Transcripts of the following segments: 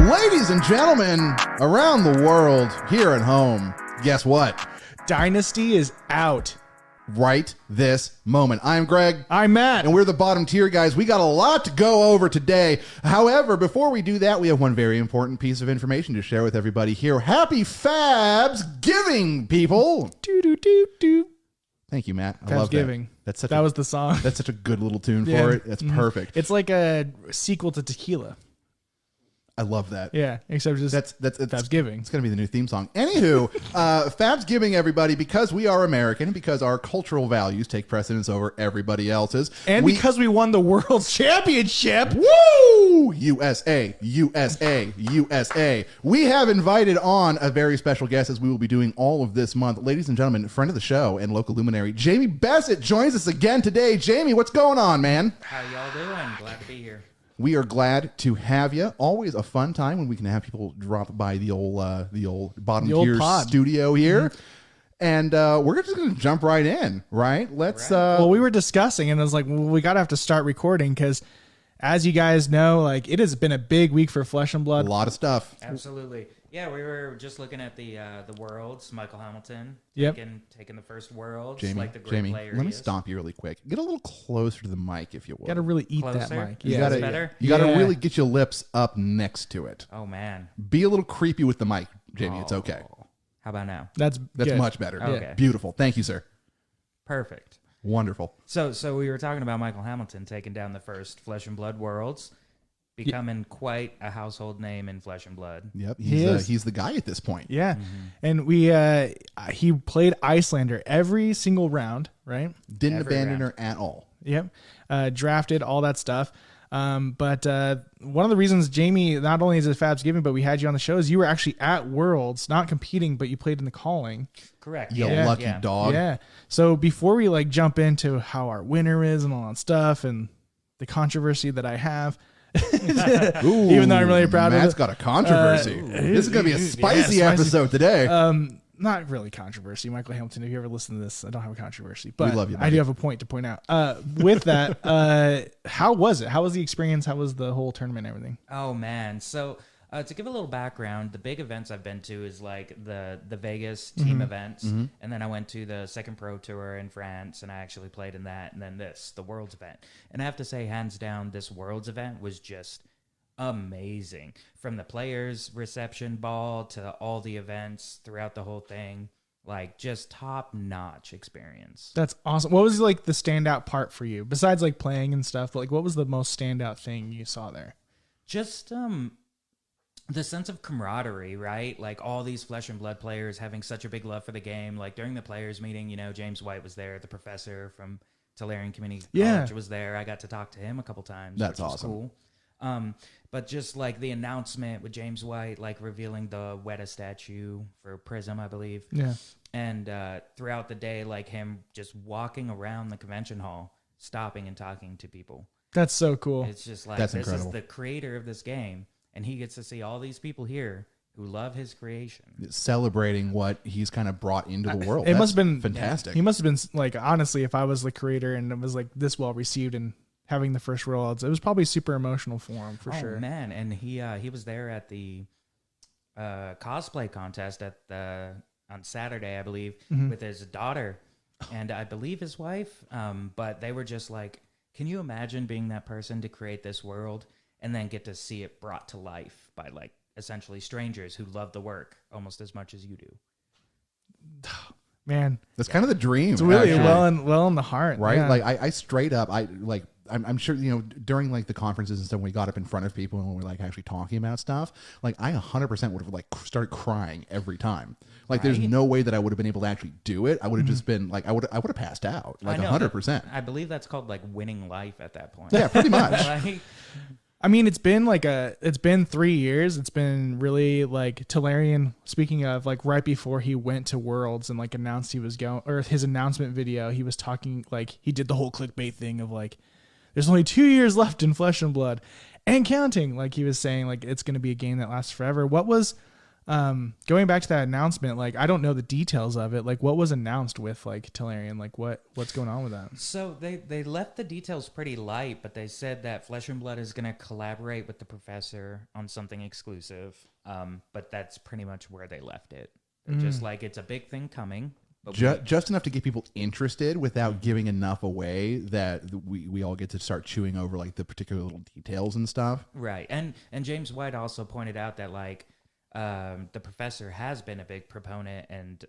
Ladies and gentlemen, around the world, here at home, guess what? Dynasty is out. Right this moment. I'm Greg. I'm Matt. And we're the bottom tier guys. We got a lot to go over today. However, before we do that, we have one very important piece of information to share with everybody here. Happy FaBsgiving, people. Do. Thank you, Matt. I love FaBsgiving. that. That was the song. That's such a good little tune for it. That's perfect. It's like a sequel to Tequila. I love that. Yeah, except just That's FaBsgiving. It's going to be the new theme song. Anywho, FaBsgiving, everybody, because we are American, because our cultural values take precedence over everybody else's. And because we won the World Championship. Woo! USA, USA, USA. We have invited on a very special guest as we will be doing all of this month. Ladies and gentlemen, friend of the show and local luminary, Jaime Besset joins us again today. Jaime, what's going on, man? How y'all doing? Glad to be here. We are glad to have you. Always a fun time when we can have people drop by the old bottom tier studio here. And we're just going to jump right in, right? Let's. Well, we were discussing, and I was like, well, we got to have to start recording because, as you guys know, like it has been a big week for Flesh and Blood. A lot of stuff. Absolutely. Yeah, we were just looking at the Worlds. Michael Hamilton taking the first Worlds. Jamie, like the great player let me stop you really quick. Get a little closer to the mic, if you will. Got to really eat Closer? that mic. You Yeah, better? You got to really get your lips up next to it. Oh man. Be a little creepy with the mic, Jamie. It's okay. How about now? that's good. much better. Okay. Beautiful. Thank you, sir. Perfect. Wonderful. So we were talking about Michael Hamilton taking down the first Flesh and Blood Worlds, becoming quite a household name in Flesh and Blood. Yep. is. He's the guy at this point. Yeah, and he played Icelander every single round, right? Didn't Every abandon round. her at all. Yep. Drafted, all that stuff. But one of the reasons, Jamie, not only is it FaBsgiving, but we had you on the show is you were actually at Worlds, not competing, but you played in the calling. Correct. You Yeah. lucky Yeah. dog. Yeah. So before we jump into how our winner is and all that stuff and the controversy that I have, Ooh, even though I'm really proud Matt's of it. got a controversy. This is going to be a spicy episode today. Not really controversy. Michael Hamilton, if you ever listen to this, I don't have a controversy, but love you, I buddy. do have a point to point out. With that, how was it? How was the experience? How was the whole tournament and everything? Oh man. So to give a little background, the big events I've been to is like the Vegas team events, and then I went to the Second Pro Tour in France, and I actually played in that, and then the Worlds event. And I have to say, hands down, this Worlds event was just amazing. From the players' reception ball to all the events throughout the whole thing, like just top-notch experience. That's awesome. What was the standout part for you besides playing and stuff? But what was the most standout thing you saw there? Just the sense of camaraderie, right? Like all these Flesh and Blood players having such a big love for the game. Like during the players meeting, James White was there, the professor from Tulare Community College was there. I got to talk to him a couple times. That's which was awesome. Cool. But just like the announcement with James White, like revealing the Weta statue for Prism, I believe. Yeah. And throughout the day, like him just walking around the convention hall, stopping and talking to people. That's so cool. It's just like, That's this incredible. is the creator of this game, and he gets to see all these people here who love his creation. Celebrating what he's kind of brought into the world. It must have been fantastic. He must have been honestly, if I was the creator and it was this well received and having the first Worlds, it was probably super emotional for him for sure. Oh man, and he was there at the cosplay contest on Saturday, I believe, with his daughter and I believe his wife. But they were just like, can you imagine being that person to create this world and then get to see it brought to life by essentially strangers who love the work almost as much as you do? Man, That's kind of the dream. it's really actually. well in the heart, Right? Yeah. I straight up, I'm sure, during the conferences and stuff, when we got up in front of people and we were actually talking about stuff, I 100% would have started crying every time. There's Right? no way that I would have been able to actually do it. I would have just been I would have passed out, I know, 100%. I believe that's called winning life at that point. Yeah, pretty much. Right? I mean, it's been it's been 3 years. It's been really Tolarian, speaking of right before he went to Worlds and announced he was going, or his announcement video, he was talking he did the whole clickbait thing of there's only 2 years left in Flesh and Blood and counting. He was saying it's going to be a game that lasts forever. What was Going back to that announcement, like I don't know the details of it. Like what was announced with like Tellurian? Like what's going on with that? So they left the details pretty light, but they said that Flesh and Blood is going to collaborate with the Professor on something exclusive. But that's pretty much where they left it. They're just like, it's a big thing coming. But Just enough to get people interested without giving enough away that we all get to start chewing over like the particular little details and stuff. right. And James White also pointed out that like the Professor has been a big proponent and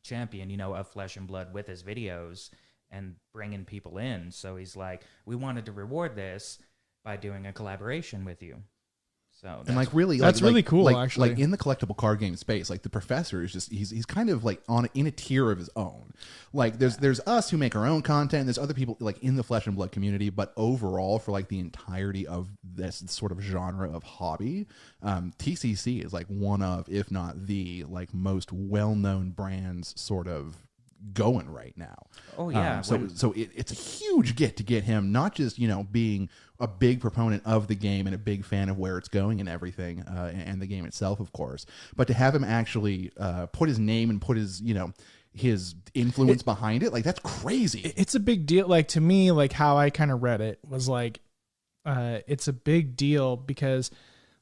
champion, of Flesh and Blood with his videos and bringing people in. So he's like, we wanted to reward this by doing a collaboration with you. So And like really, that's really cool. Like, actually, like in the collectible card game space, like the Professor is just he's kind of like in a tier of his own. Like there's us who make our own content. There's other people like in the Flesh and Blood community, but overall for like the entirety of this sort of genre of hobby, TCC is like one of, if not the like most well known brands sort of going right now. Oh yeah. So it's a huge get to get him, not just being a big proponent of the game and a big fan of where it's going and everything, and the game itself, of course, but to have him actually put his name and put his his influence behind it, like that's crazy. it's a big deal. Like to me, like how I kind of read it was like, it's a big deal because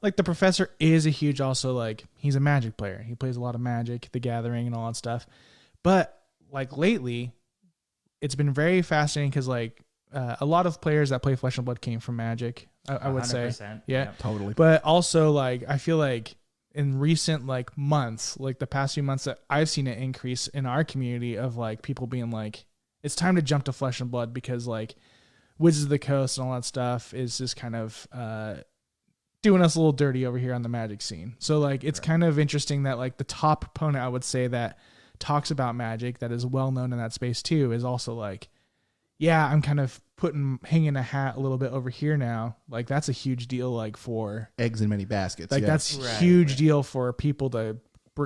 like the Professor is a huge, also like he's a Magic player. He plays a lot of Magic, the Gathering and all that stuff. But like lately, it's been very fascinating because like a lot of players that play Flesh and Blood came from Magic. I would say, 100%, yeah, Totally. But also like I feel like in recent like months, like the past few months, that I've seen an increase in our community of like people being like, it's time to jump to Flesh and Blood because like Wizards of the Coast and all that stuff is just kind of doing us a little dirty over here on the Magic scene. So like it's kind of interesting that like the top proponent, I would say, that talks about Magic that is well known in that space too, is also like, yeah, I'm kind of hanging a hat a little bit over here now. Like that's a huge deal. Like for Eggs in many baskets. like yeah. that's huge deal for people to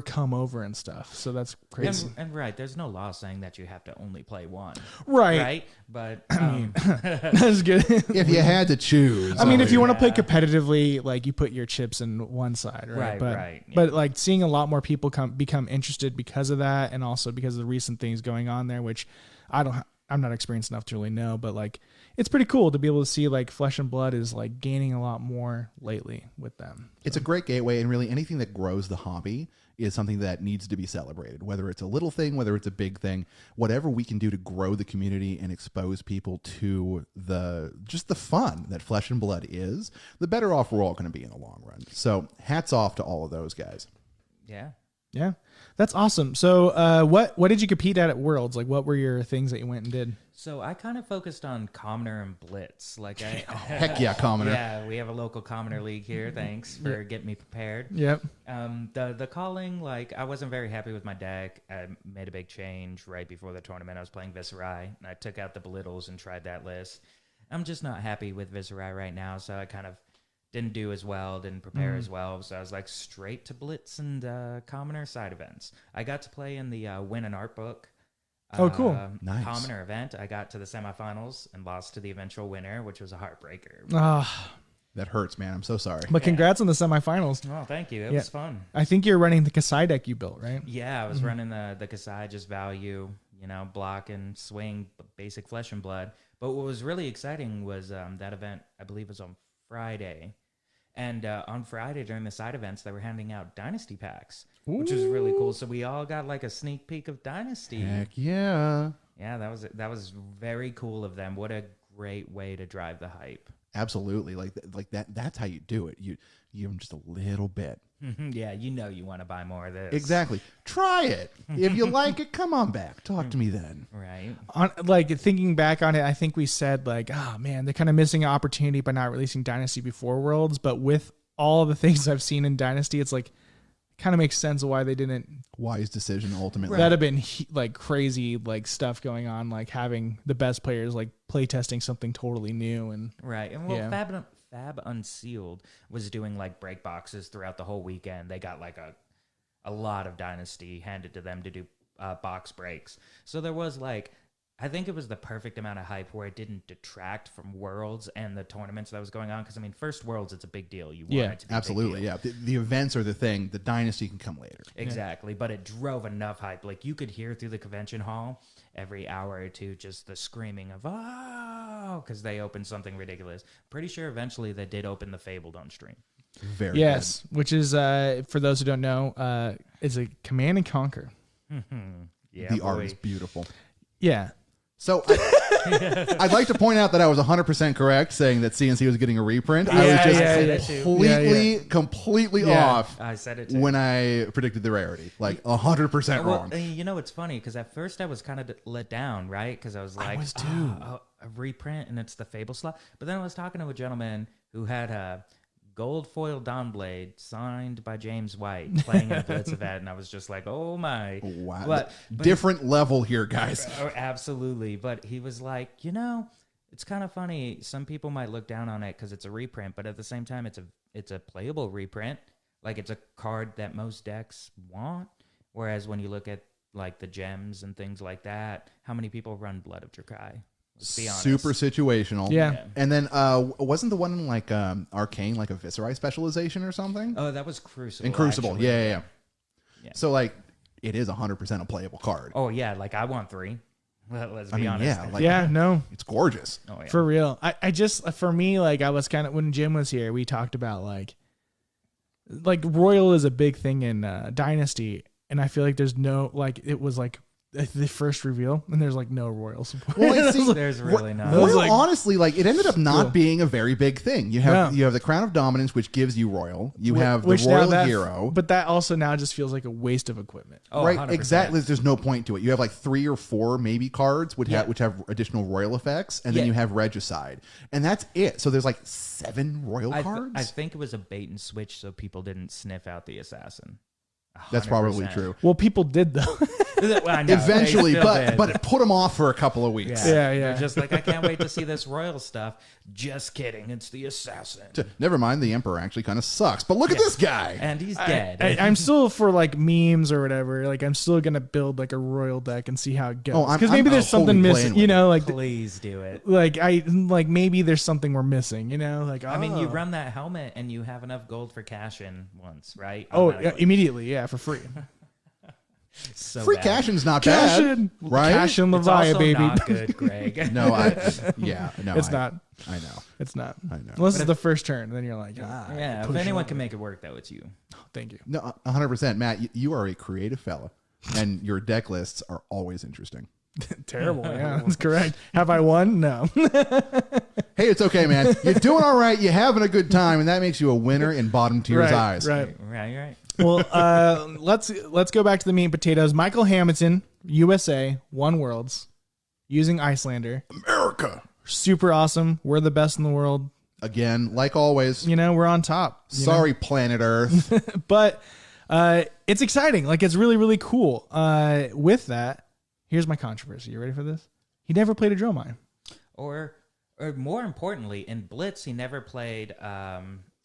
come over and stuff. So that's crazy. And right, there's no law saying that you have to only play one. Right. But That's good. If you had to choose, I mean, if you want to play competitively, like you put your chips in one side, right? Right, yeah. But like seeing a lot more people become interested because of that, and also because of the recent things going on there, which I'm not experienced enough to really know, but like it's pretty cool to be able to see like Flesh and Blood is like gaining a lot more lately with them. It's a great gateway, and really anything that grows the hobby is something that needs to be celebrated, whether it's a little thing, whether it's a big thing, whatever we can do to grow the community and expose people to just the fun that Flesh and Blood is, the better off we're all going to be in the long run. So hats off to all of those guys. Yeah, that's awesome. So what did you compete at Worlds? Like what were your things that you went and did? So I kind of focused on Commoner and Blitz. Like Heck yeah, Commoner. Yeah, we have a local Commoner league here. Thanks for getting me prepared. Yep. The calling, like I wasn't very happy with my deck. I made a big change right before the tournament. I was playing Viserai, and I took out the Belittles and tried that list. I'm just not happy with Viserai right now, so I kind of didn't do as well, didn't prepare as well. So I was like straight to Blitz and Commoner side events. I got to play in the Win an Art Book. Oh, cool. Nice. Commoner event. I got to the semifinals and lost to the eventual winner, which was a heartbreaker. That hurts, man. I'm so sorry. But congrats on the semifinals. Oh, thank you. It was fun. I think you're running the Kasai deck you built, right? Yeah, I was running the Kasai, just value, block and swing, basic Flesh and Blood. But what was really exciting was that event, I believe, was on Friday. And on Friday during the side events, they were handing out Dynasty packs, which was really cool. So we all got like a sneak peek of Dynasty. Heck yeah. Yeah, that was very cool of them. What a great way to drive the hype. Absolutely. Like that. That's how you do it. You give them just a little bit. Yeah, you want to buy more of this. Exactly. Try it. If you like it, come on back. Talk to me then. Right. Like thinking back on it, I think we said like, oh man, they're kind of missing an opportunity by not releasing Dynasty before Worlds. But with all the things I've seen in Dynasty, it's like kind of makes sense why they didn't. Wise decision ultimately. That'd have been like crazy like stuff going on, like having the best players like play testing something totally new and right. And well, Fab Unsealed was doing like break boxes throughout the whole weekend. They got like a lot of Dynasty handed to them to do box breaks. So there was like I think it was the perfect amount of hype where it didn't detract from Worlds and the tournaments that was going on. Because, I mean, first Worlds, it's a big deal. You want it to be absolutely. a big deal. Yeah. The events are the thing. The Dynasty can come later. Exactly. But it drove enough hype. Like, you could hear through the convention hall every hour or two just the screaming of, oh, because they opened something ridiculous. Pretty sure eventually they did open the Fabled on stream. Very Yes, which is, for those who don't know, is a Command and Conquer. Yeah, the art is beautiful. Yeah. So I'd like to point out that I was 100% correct saying that CNC was getting a reprint. I was just completely off. I said it too. When I predicted the rarity. Like 100% wrong. You know, it's funny because at first I was kind of let down, right? Because I was like, was too. A reprint and it's the Fable slot. But then I was talking to a gentleman who had a gold foil Dawnblade signed by James White playing in a Blitz event, and I was just like, oh my. Wow. But different level here, guys. Oh, absolutely. But he was like, you know, it's kind of funny. Some people might look down on it because it's a reprint, but at the same time, it's a playable reprint. Like, it's a card that most decks want. Whereas when you look at like the gems and things like that, how many people run Blood of Drakai? Let's be honest. Super situational. Yeah. And then wasn't the one in like Arcane like a Viscerai specialization or something? Oh, that was Crucible. In Crucible. Actually. Yeah. Yeah. So like it is 100% a playable card. Oh yeah, like I want 3. Let's be honest. Yeah, like, No. it's gorgeous. Oh, yeah. For real. I just, for me, like, I was kind of, when Jim was here, we talked about like Royal is a big thing in Dynasty. And I feel like there's no, like, it was like the first reveal and there's like no Royal support. Well, I see, there's really not. Royal, like, honestly, like it ended up not cool. being a very big thing. You have the Crown of Dominance, which gives you Royal. You have the Royal Hero. But that also now just feels like a waste of equipment. Oh, right, 100%. exactly. There's no point to it. You have like 3 or 4 maybe cards which have additional Royal effects, and then you have Regicide, and that's it. So there's like 7 Royal cards. I think it was a bait and switch so people didn't sniff out the assassin. 100%. That's probably true. Well, people did though. Well, I know, Eventually, they still did. but it put them off for a couple of weeks. Yeah. They're just like, I can't wait to see this Royal stuff. Just kidding. It's the assassin. Never mind, the Emperor actually kind of sucks. But look at this guy. And he's dead. I'm still for like memes or whatever. Like I'm still gonna build like a Royal deck and see how it goes. Because maybe there's something missing. You know, like please do it. Like maybe there's something we're missing. You know, like I mean, you run that helmet and you have enough gold for cash in once, right? Oh, immediately, for free. So free bad. cashing's not Cash bad, in, right? Cash in It's Leviah, also baby. not good, Greg. No, It's not. I know. It's not. I know. Unless it's the first turn, then you're like, Yeah, if anyone can make it work, though, it's you. thank you. No, 100%. Matt, you are a creative fella, and your deck lists are always interesting. Terrible. Yeah, that's correct. Have I won? No. Hey, it's okay, man. You're doing all right. You're having a good time, and that makes you a winner in bottom tier's eyes. Right. Right. Well, let's go back to the meat and potatoes. Michael Hamilton, USA, won Worlds using Icelander. America. Super awesome. We're the best in the world. Again, like always. You know, we're on top. Sorry, planet Earth. But it's exciting. Like, it's really, really cool. With that, here's my controversy. You ready for this? He never played a drill mine. Or more importantly, in Blitz, he never played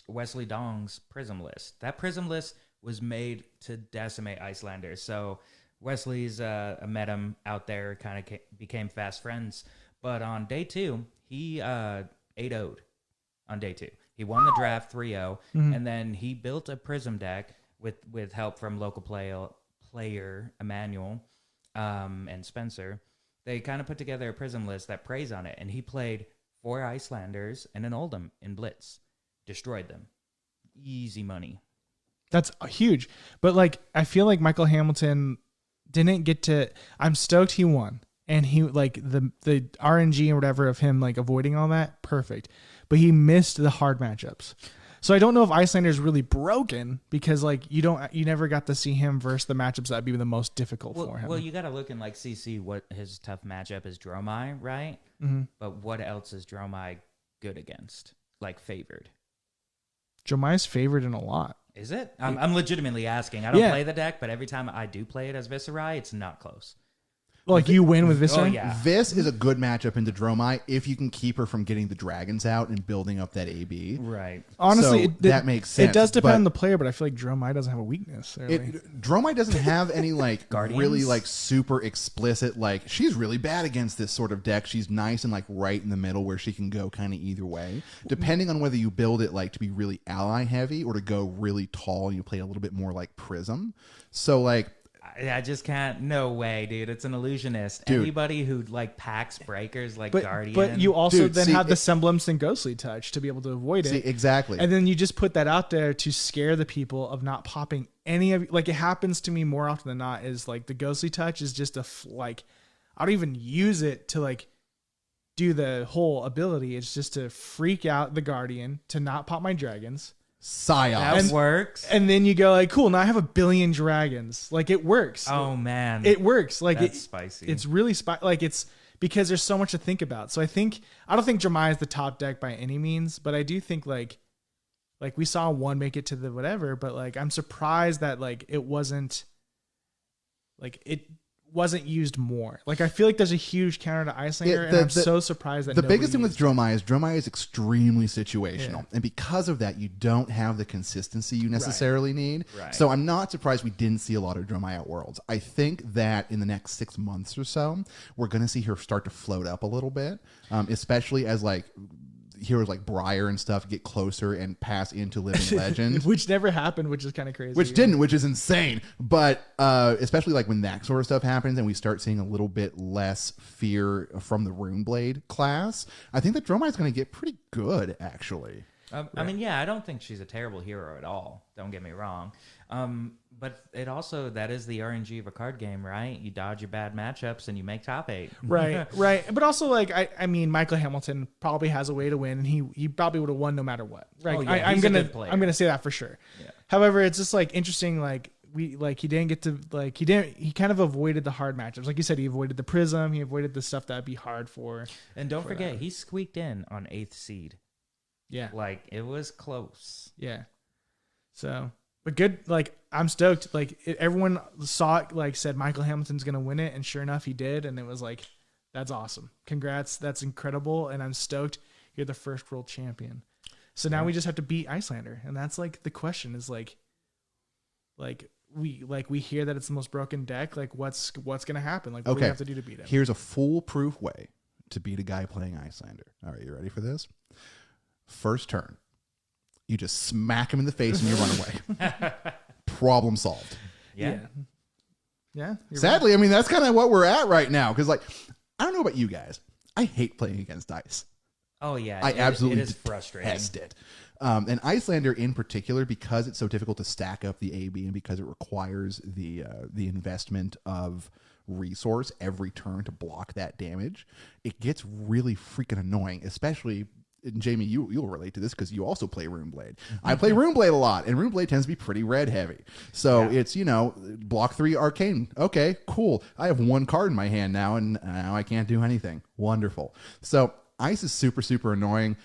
Wesley Dong's Prism List. That Prism List was made to decimate Icelanders. So Wesley's met him out there, kind of became fast friends. But on day 2, he 8-0'd on day 2. He won the draft 3-0, and then he built a Prism deck with help from local player Emmanuel and Spencer. They kind of put together a Prism list that preys on it, and he played 4 Icelanders and an Oldham in Blitz. Destroyed them. Easy money. That's huge. But like, I feel like Michael Hamilton didn't get to. I'm stoked he won, and he like the RNG or whatever of him like avoiding all that, perfect. But he missed the hard matchups. So I don't know if Icelander is really broken because like you never got to see him versus the matchups that'd be the most difficult for him. Well, you got to look in like CC what his tough matchup is Dromai, right? But what else is Dromai good against? Like favored. Jomai's favored in a lot. Is it? I'm legitimately asking. I don't play the deck, but every time I do play it as Viscerai, it's not close. Like you win with Viscera? Oh, yeah. This is a good matchup into Dromai if you can keep her from getting the dragons out and building up that AB. Right. Honestly, So that makes sense. It does depend but on the player, but I feel like Dromai doesn't have a weakness. Dromai doesn't have any like Guardians? really like super explicit, like she's really bad against this sort of deck. She's nice and like right in the middle where she can go kind of either way, depending on whether you build it like to be really ally heavy or to go really tall and you play a little bit more like Prism. So like, I just can't. No way, dude. It's an illusionist. Dude. Anybody who like packs breakers like but, Guardian. but you also Dude, then see, have the semblance and ghostly touch to be able to avoid see, it. exactly. And then you just put that out there to scare the people of not popping any of, like it happens to me more often than not, is like the ghostly touch is just like, I don't even use it to like do the whole ability. It's just to freak out the Guardian to not pop my dragons. Psyops. that works. And then you go like, cool, now I have a billion dragons. Like it works. Oh man, It works. Like that's spicy. It's really like it's because there's so much to think about. So I don't think Jeremiah is the top deck by any means, but I do think like we saw one make it to the whatever, but like I'm surprised that like it wasn't used more. Like I feel like there's a huge counter to Icelander, and I'm so surprised that the biggest thing used with Dromai is extremely situational, and because of that, you don't have the consistency you necessarily need. Right. So I'm not surprised we didn't see a lot of Dromai at Worlds. I think that in the next 6 months or so, we're going to see her start to float up a little bit, especially as like heroes like Briar and stuff get closer and pass into Living Legend. which never happened, which is kind of crazy. Which didn't, which is insane. But especially like when that sort of stuff happens and we start seeing a little bit less fear from the Runeblade class, I think that Dromai is going to get pretty good, actually. I mean, yeah, I don't think she's a terrible hero at all. Don't get me wrong. But it also, that is the RNG of a card game, right? You dodge your bad matchups and you make top 8. Right. But also, like, I mean, Michael Hamilton probably has a way to win, and he probably would have won no matter what. Right. Oh, yeah, he's a good player. I'm gonna say that for sure. Yeah. However, it's just like interesting. Like he didn't get to he kind of avoided the hard matchups. Like you said, he avoided the Prism. He avoided the stuff that'd be hard for. And don't forget, he squeaked in on 8th seed. Yeah. Like, it was close. Yeah. So, but good. Like, I'm stoked. Like, everyone saw it, like, said Michael Hamilton's going to win it. And sure enough, he did. And it was like, that's awesome. Congrats. That's incredible. And I'm stoked you're the first world champion. So now we just have to beat Icelander. And that's like the question is like we hear that it's the most broken deck. Like, what's going to happen? Like, what do we have to do to beat him? Here's a foolproof way to beat a guy playing Icelander. All right, you ready for this? First turn, you just smack him in the face and you run away. Problem solved. Yeah. Yeah. Sadly, I mean, that's kind of what we're at right now. Because, like, I don't know about you guys. I hate playing against Ice. Oh, yeah. I absolutely it is frustrating. detest it. And Icelander in particular, because it's so difficult to stack up the AB and because it requires the investment of resource every turn to block that damage, it gets really freaking annoying, especially... And Jamie, you'll relate to this because you also play Runeblade. I play Runeblade a lot, and Runeblade tends to be pretty red heavy. So it's, block 3 arcane. Okay, cool. I have 1 card in my hand now, and now I can't do anything. Wonderful. So Ice is super, super annoying.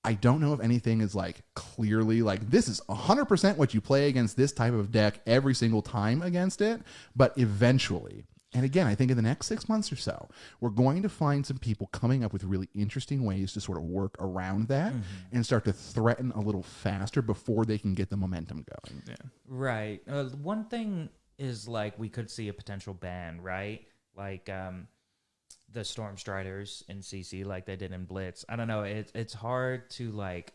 I don't know if anything is like clearly like this is 100% what you play against this type of deck every single time against it, but eventually. And again, I think in the next 6 months or so, we're going to find some people coming up with really interesting ways to sort of work around that and start to threaten a little faster before they can get the momentum going. Yeah. Right. One thing is like we could see a potential ban, right? Like the Stormstriders in CC like they did in Blitz. I don't know. It's hard to like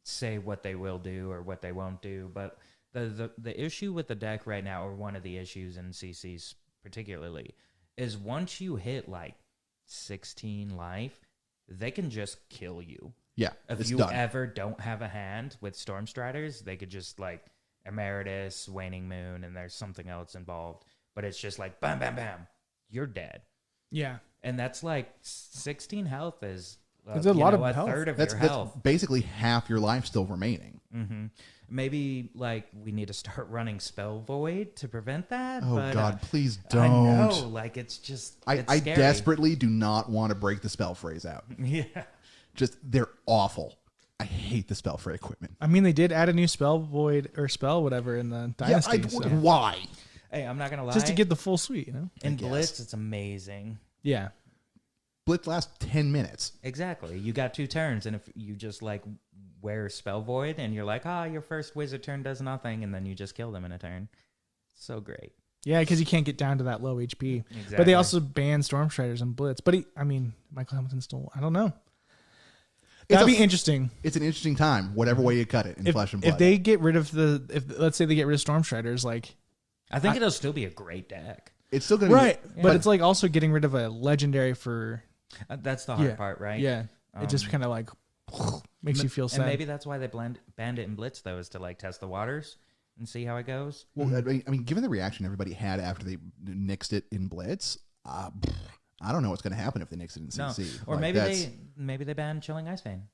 say what they will do or what they won't do. But the issue with the deck right now, or one of the issues in CC's particularly, is once you hit like 16 life, they can just kill you. Yeah, if you ever don't have a hand with Stormstriders, they could just like Emeritus, Waning Moon, and there's something else involved. But it's just like bam, bam, bam, you're dead. Yeah, and that's like 16 health is it's a lot of a health. third of That's your health. That's basically half your life still remaining. Mm-hmm. Maybe like we need to start running Spell Void to prevent that. Oh but, God, please don't. I know, like it's just I desperately do not want to break the spell phrase out. Yeah, just they're awful. I hate the spell phrase equipment. I mean, they did add a new spell void or spell whatever in the Dynasty. Why? Hey, I'm not gonna lie. just to get the full suite, you know? In Blitz, it's amazing. Yeah. Blitz lasts 10 minutes. Exactly. You got 2 turns, and if you just like wear Spell Void, and you're like, your first wizard turn does nothing, and then you just kill them in a turn. So great. Yeah, because you can't get down to that low HP. Exactly. But they also ban Storm Striders and Blitz. But Michael Hamilton still, I don't know. That'd be interesting. It's an interesting time, whatever way you cut it in Flesh and Blood. If they get rid of let's say they get rid of Storm Striders, like, I think it'll still be a great deck. It's still going to right, but it's like also getting rid of a legendary for. That's the hard part, right? Yeah, it just kind of like makes you feel sad. And maybe that's why they banned it in Blitz, though, is to like test the waters and see how it goes. Well, I mean, given the reaction everybody had after they nixed it in Blitz, I don't know what's going to happen if they nix it in CC. Or like maybe they ban Chilling Ice Vein.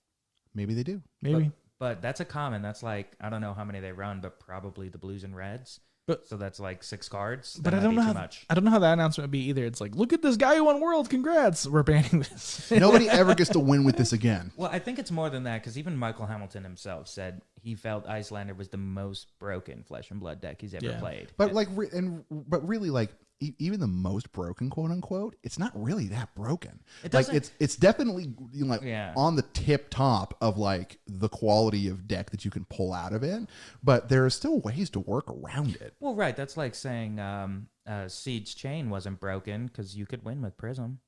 Maybe they do. Maybe. But that's a common. That's like, I don't know how many they run, but probably the blues and reds. So that's like 6 cards. But I don't know how that announcement would be either. It's like, look at this guy who won Worlds. Congrats. We're banning this. Nobody ever gets to win with this again. Well, I think it's more than that, because even Michael Hamilton himself said he felt Icelander was the most broken Flesh and Blood deck he's ever played. But but really, like, even the most broken, quote unquote, it's not really that broken. It's definitely on the tip top of like the quality of deck that you can pull out of it, but there are still ways to work around it. Well, right, that's like saying Siege Chain wasn't broken because you could win with Prism.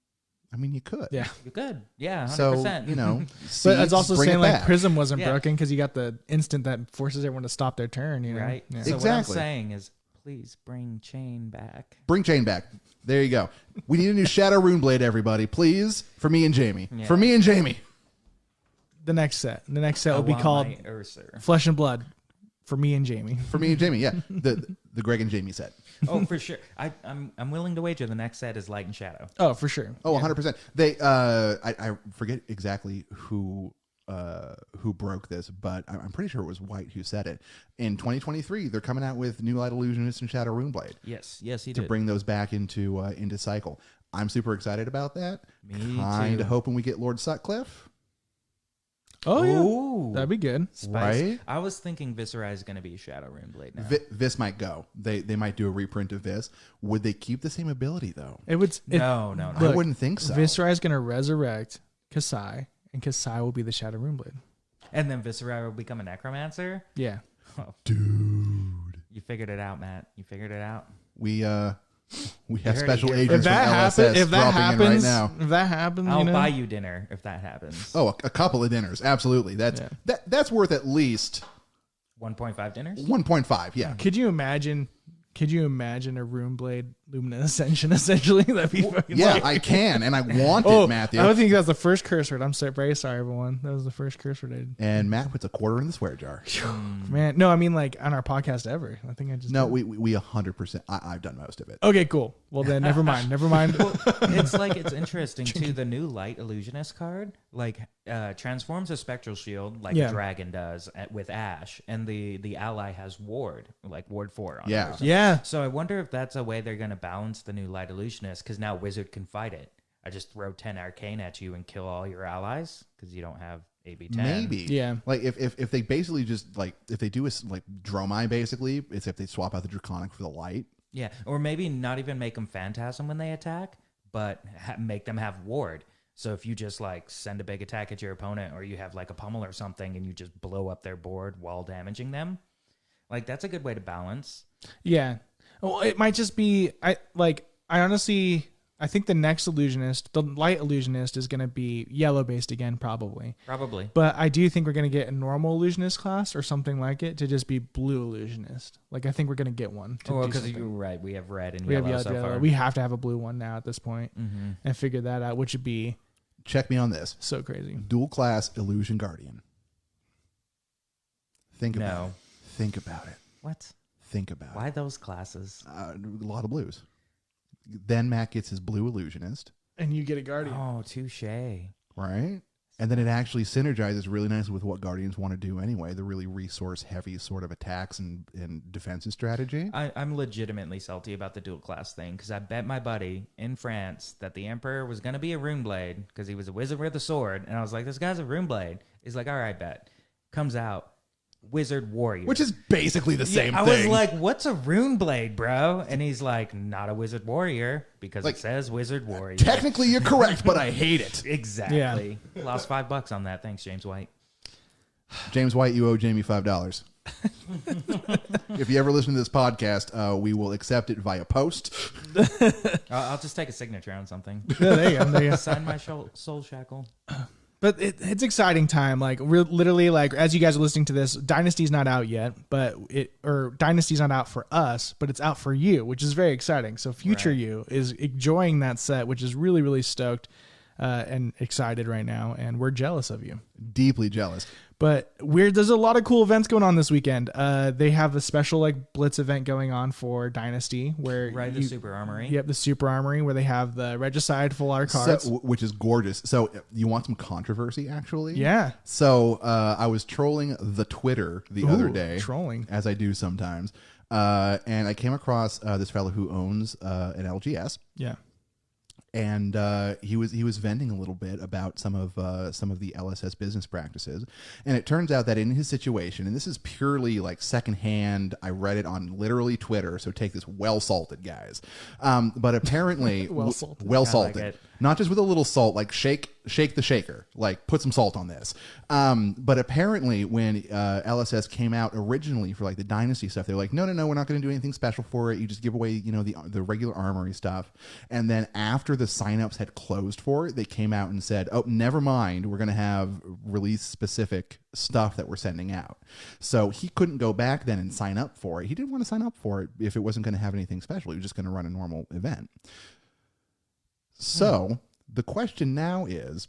I mean, you could. Yeah, you could. Yeah, 100%. So but it's also saying like Prism wasn't Yeah. broken because you got the instant that forces everyone to stop their turn. You know? Right. Yeah. So Exactly. what I'm saying is, please bring Chain back. Bring Chain back. There you go. We need a new Shadow Runeblade, everybody, please. For me and Jamie. Yeah. For me and Jamie. The next set will be called Flesh and Blood. For me and Jamie. For me and Jamie, yeah. The Greg and Jamie set. Oh, for sure. I'm willing to wager the next set is Light and Shadow. Oh, for sure. Oh, 100%. They I forget exactly who broke this, but I'm pretty sure it was White who said it. In 2023, they're coming out with New Light Illusionist and Shadow Runeblade. Yes, he to did. bring those back into cycle. I'm super excited about that. Me Kind too. of hoping we get Lord Sutcliffe. Oh, Ooh. yeah. That'd be good. Spice. Right? I was thinking Viscera is going to be Shadow Runeblade now. Vis might go. They might do a reprint of Vis. Would they keep the same ability though? It would. No. I wouldn't think so. Viscera is going to resurrect Kasai, and Kasai will be the Shadow Runeblade. And then Viscera will become a Necromancer? Yeah. Oh. Dude. You figured it out, Matt. You figured it out. We have heard special it here. agents from LSS if that dropping in right happens, now. if that happens, I'll buy you dinner if that happens. Oh, a couple of dinners. Absolutely. That's worth at least 1.5 dinners? 1.5. Yeah. Could you imagine a Runeblade Lumina Ascension? Essentially, that'd be fucking. Yeah, sick. I can, and I want it, Matthew. I don't think that's the first curse word. I'm very sorry, everyone. That was the first curse word I did. And Matt puts a quarter in the swear jar. Man, no, I mean like on our podcast ever. I think I just No, did. we 100%. I've done most of it. Okay, cool. Well then, never mind. Well, it's interesting too. The new Light Illusionist card transforms a Spectral Shield like a dragon does with Ash, and the ally has Ward, like Ward 4 on it. or something. Yeah. So I wonder if that's a way they're going to balance the new Light Illusionist, because now Wizard can fight it. I just throw 10 Arcane at you and kill all your allies because you don't have AB10. Maybe. Yeah. Like if they basically just if they do a Dromai basically, it's if they swap out the Draconic for the Light. Yeah, or maybe not even make them Phantasm when they attack, but make them have Ward. So if you just send a big attack at your opponent, or you have a pummel or something, and you just blow up their board while damaging them, that's a good way to balance. Yeah. Well, it might just be I think the next illusionist, the Light Illusionist, is going to be yellow based again, probably. Probably. But I do think we're going to get a normal illusionist class or something like it to just be blue illusionist. I think we're going to get one. Because you're right, we have red and we yellow have so far. We have to have a blue one now at this point and figure that out, which would be Check me on this. so crazy. Dual class Illusion Guardian. Think about No. it. Think about it. What? Think about Why those classes? it. A lot of blues. Then Matt gets his blue illusionist, And you get a guardian. Oh, touche. right? And then it actually synergizes really nicely with what Guardians want to do anyway. The really resource heavy sort of attacks and defensive strategy. I'm legitimately salty about the dual class thing, because I bet my buddy in France that the Emperor was going to be a Runeblade because he was a wizard with a sword. And I was like, this guy's a Runeblade. He's like, all right, bet. Comes out. Wizard Warrior. Which is basically the same I thing. was like, what's a rune blade, bro? And he's like, not a Wizard Warrior because Like, it says Wizard Warrior. technically you're correct, but I hate it. Exactly. Lost $5 on that. Thanks, James White. James White, you owe Jamie $5. If you ever listen to this podcast, we will accept it via post. I'll just take a signature on something. Yeah, there you go. There you go. Sign my soul shackle. But it's exciting time. Like literally, like as you guys are listening to this, Dynasty's not out yet, or Dynasty's not out for us, but it's out for you, which is very exciting. So future you is enjoying that set, which is really, really stoked and excited right now, and we're jealous of you. Deeply jealous. But there's a lot of cool events going on this weekend. They have a special like Blitz event going on for Dynasty where the Super Armory. Yep, the Super Armory where they have the Regicide full art cards. So, which is gorgeous. So you want some controversy, actually? Yeah. So I was trolling the Twitter the other day. Trolling. As I do sometimes. And I came across this fellow who owns an LGS. Yeah. And he was venting a little bit about some of the LSS business practices, and it turns out that in his situation, and this is purely like secondhand, I read it on literally Twitter, so take this well salted, guys. But apparently, well salted, like not just with a little salt, like shake the shaker, like put some salt on this. But apparently, when LSS came out originally for like the Dynasty stuff, they're like, no, we're not going to do anything special for it. You just give away, the regular armory stuff, and then after the signups had closed for it, they came out and said, oh, never mind, we're going to have release specific stuff that we're sending out. So he couldn't go back then and sign up for it. He didn't want to sign up for it if it wasn't going to have anything special. He was just going to run a normal event. So the question now is,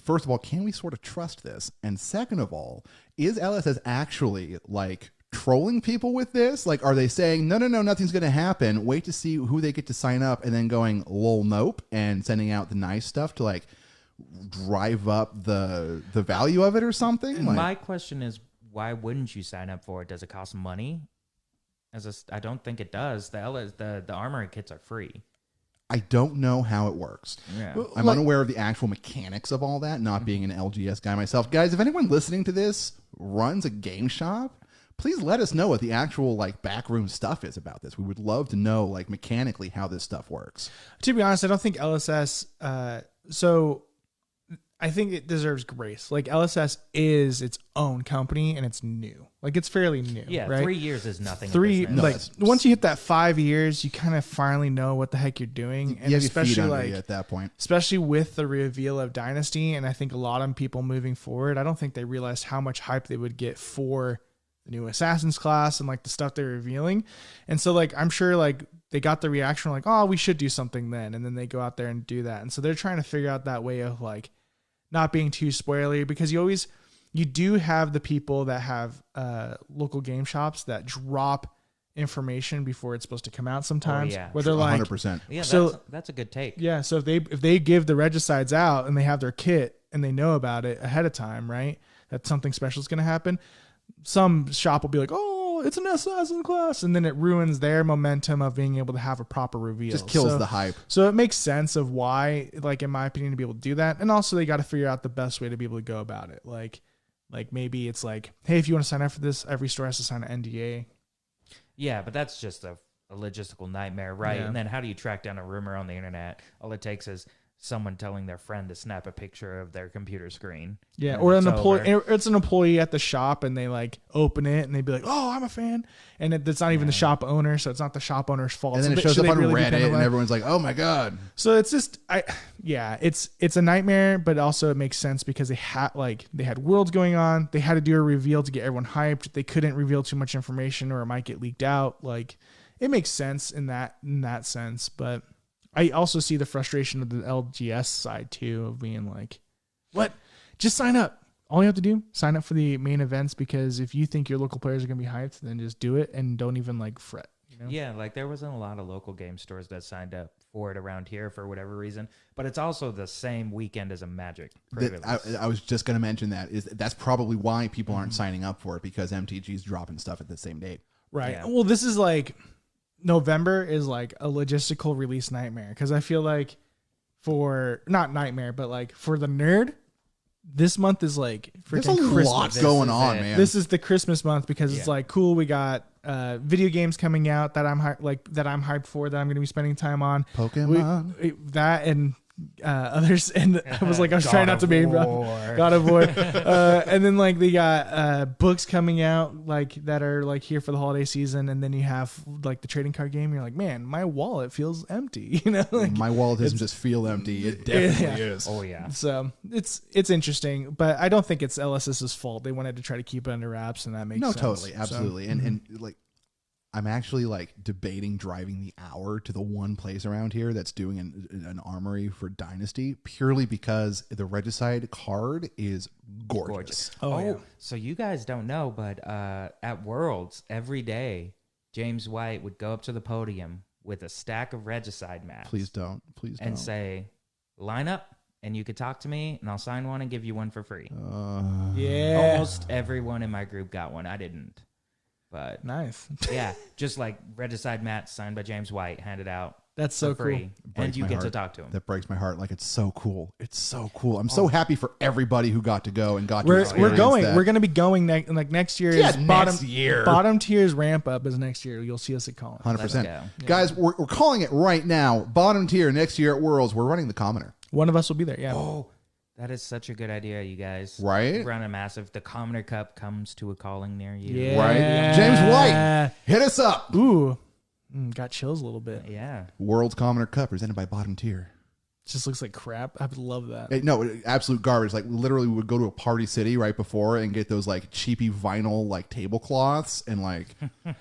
first of all, can we sort of trust this? And second of all, is LSS actually like trolling people with this? Like, are they saying, no, nothing's going to happen. Wait to see who they get to sign up, and then going, lol, nope, and sending out the nice stuff to like drive up the value of it or something? Like, my question is, why wouldn't you sign up for it? Does it cost money? I don't think it does. The armory kits are free. I don't know how it works. Yeah. I'm unaware of the actual mechanics of all that, not being an LGS guy myself. Guys, if anyone listening to this runs a game shop, please let us know what the actual like backroom stuff is about this. We would love to know like mechanically how this stuff works. To be honest, I don't think LSS. So I think it deserves grace. Like LSS is its own company and it's new. Like it's fairly new. Yeah, right? 3 years is nothing. Once you hit that 5 years, you kind of finally know what the heck you're doing, and especially like at that point, especially with the reveal of Dynasty, and I think a lot of people moving forward, I don't think they realized how much hype they would get for the new Assassins class and like the stuff they're revealing. And so like I'm sure like they got the reaction like, oh, we should do something then, and then they go out there and do that. And so they're trying to figure out that way of like not being too spoilery, because you do have the people that have local game shops that drop information before it's supposed to come out sometimes. Oh, yeah. Where they're like 100%. Yeah, so that's a good take. Yeah, so if they give the regicides out and they have their kit and they know about it ahead of time, right? That something special is going to happen. Some shop will be like, oh, it's an assassin class, and then it ruins their momentum of being able to have a proper reveal. Just kills the hype. So it makes sense of why, like in my opinion, to be able to do that. And also they got to figure out the best way to be able to go about it. Like maybe it's like, hey, if you want to sign up for this, every store has to sign an NDA. Yeah, but that's just a logistical nightmare, right? Yeah. And then how do you track down a rumor on the internet? All it takes is someone telling their friend to snap a picture of their computer screen. Yeah, or it's an employee at the shop, and they like open it and they'd be like, "Oh, I'm a fan," and it's not even the shop owner, so it's not the shop owner's fault. And then it shows up on Reddit, and everyone's like, "Oh my god!" So it's just, it's a nightmare, but also it makes sense because they had worlds going on. They had to do a reveal to get everyone hyped. They couldn't reveal too much information, or it might get leaked out. Like, it makes sense in that sense, but I also see the frustration of the LGS side too, of being like, what? Just sign up. All you have to do, sign up for the main events, because if you think your local players are going to be hyped, then just do it and don't even like fret. You know? Yeah, like there wasn't a lot of local game stores that signed up for it around here for whatever reason, but it's also the same weekend as a Magic pre-release. I was just going to mention that's probably why people aren't signing up for it, because MTG's dropping stuff at the same date. Right. Yeah. Well, this is like November is like a logistical release nightmare, because I feel like not nightmare, but like for the nerd, this month is like There's freaking a Christmas. lot going on, it. man. This is the Christmas month because it's like cool. We got video games coming out that I'm hyped for, that I'm going to be spending time on. Pokemon. That and others, and I was trying not to name God of War, and then like they got books coming out like that are like here for the holiday season, and then you have like the trading card game. You're like, man, my wallet feels empty. You know, like, my wallet doesn't just feel empty; it definitely is. Oh yeah. So it's interesting, but I don't think it's LSS's fault. They wanted to try to keep it under wraps, and that makes sense. Totally, absolutely, So, and like. I'm actually like debating driving the hour to the one place around here that's doing an armory for Dynasty purely because the Regicide card is gorgeous. Oh, yeah. So you guys don't know, but at Worlds every day, James White would go up to the podium with a stack of Regicide maps. Please don't. And say, line up, and you could talk to me, and I'll sign one and give you one for free. Yeah, Almost everyone in my group got one. I didn't. But nice. Yeah, just like Regicide mats signed by James White, handed out. That's so for free. cool. And you get to talk to him. That breaks my heart. Like, it's so cool. It's so cool. I'm so happy for everybody who got to go and got to We're experience going. that. We're going to be going next year. Yeah, Is next year. Bottom tier's ramp up is next year. You'll see us at Colin. 100%. Let's go. Guys, we're calling it right now. Bottom tier next year at Worlds. We're running the Commoner. One of us will be there. Yeah. Oh, that is such a good idea, you guys. Right? Run a massive. The Commoner Cup comes to a calling near you. Yeah. Right? James White, hit us up. Ooh, got chills a little bit. Yeah. World's Commoner Cup presented by Bottom Tier. Just looks like crap. I would love that. No, absolute garbage. Like, literally, we would go to a Party City right before and get those like cheapy vinyl like tablecloths and like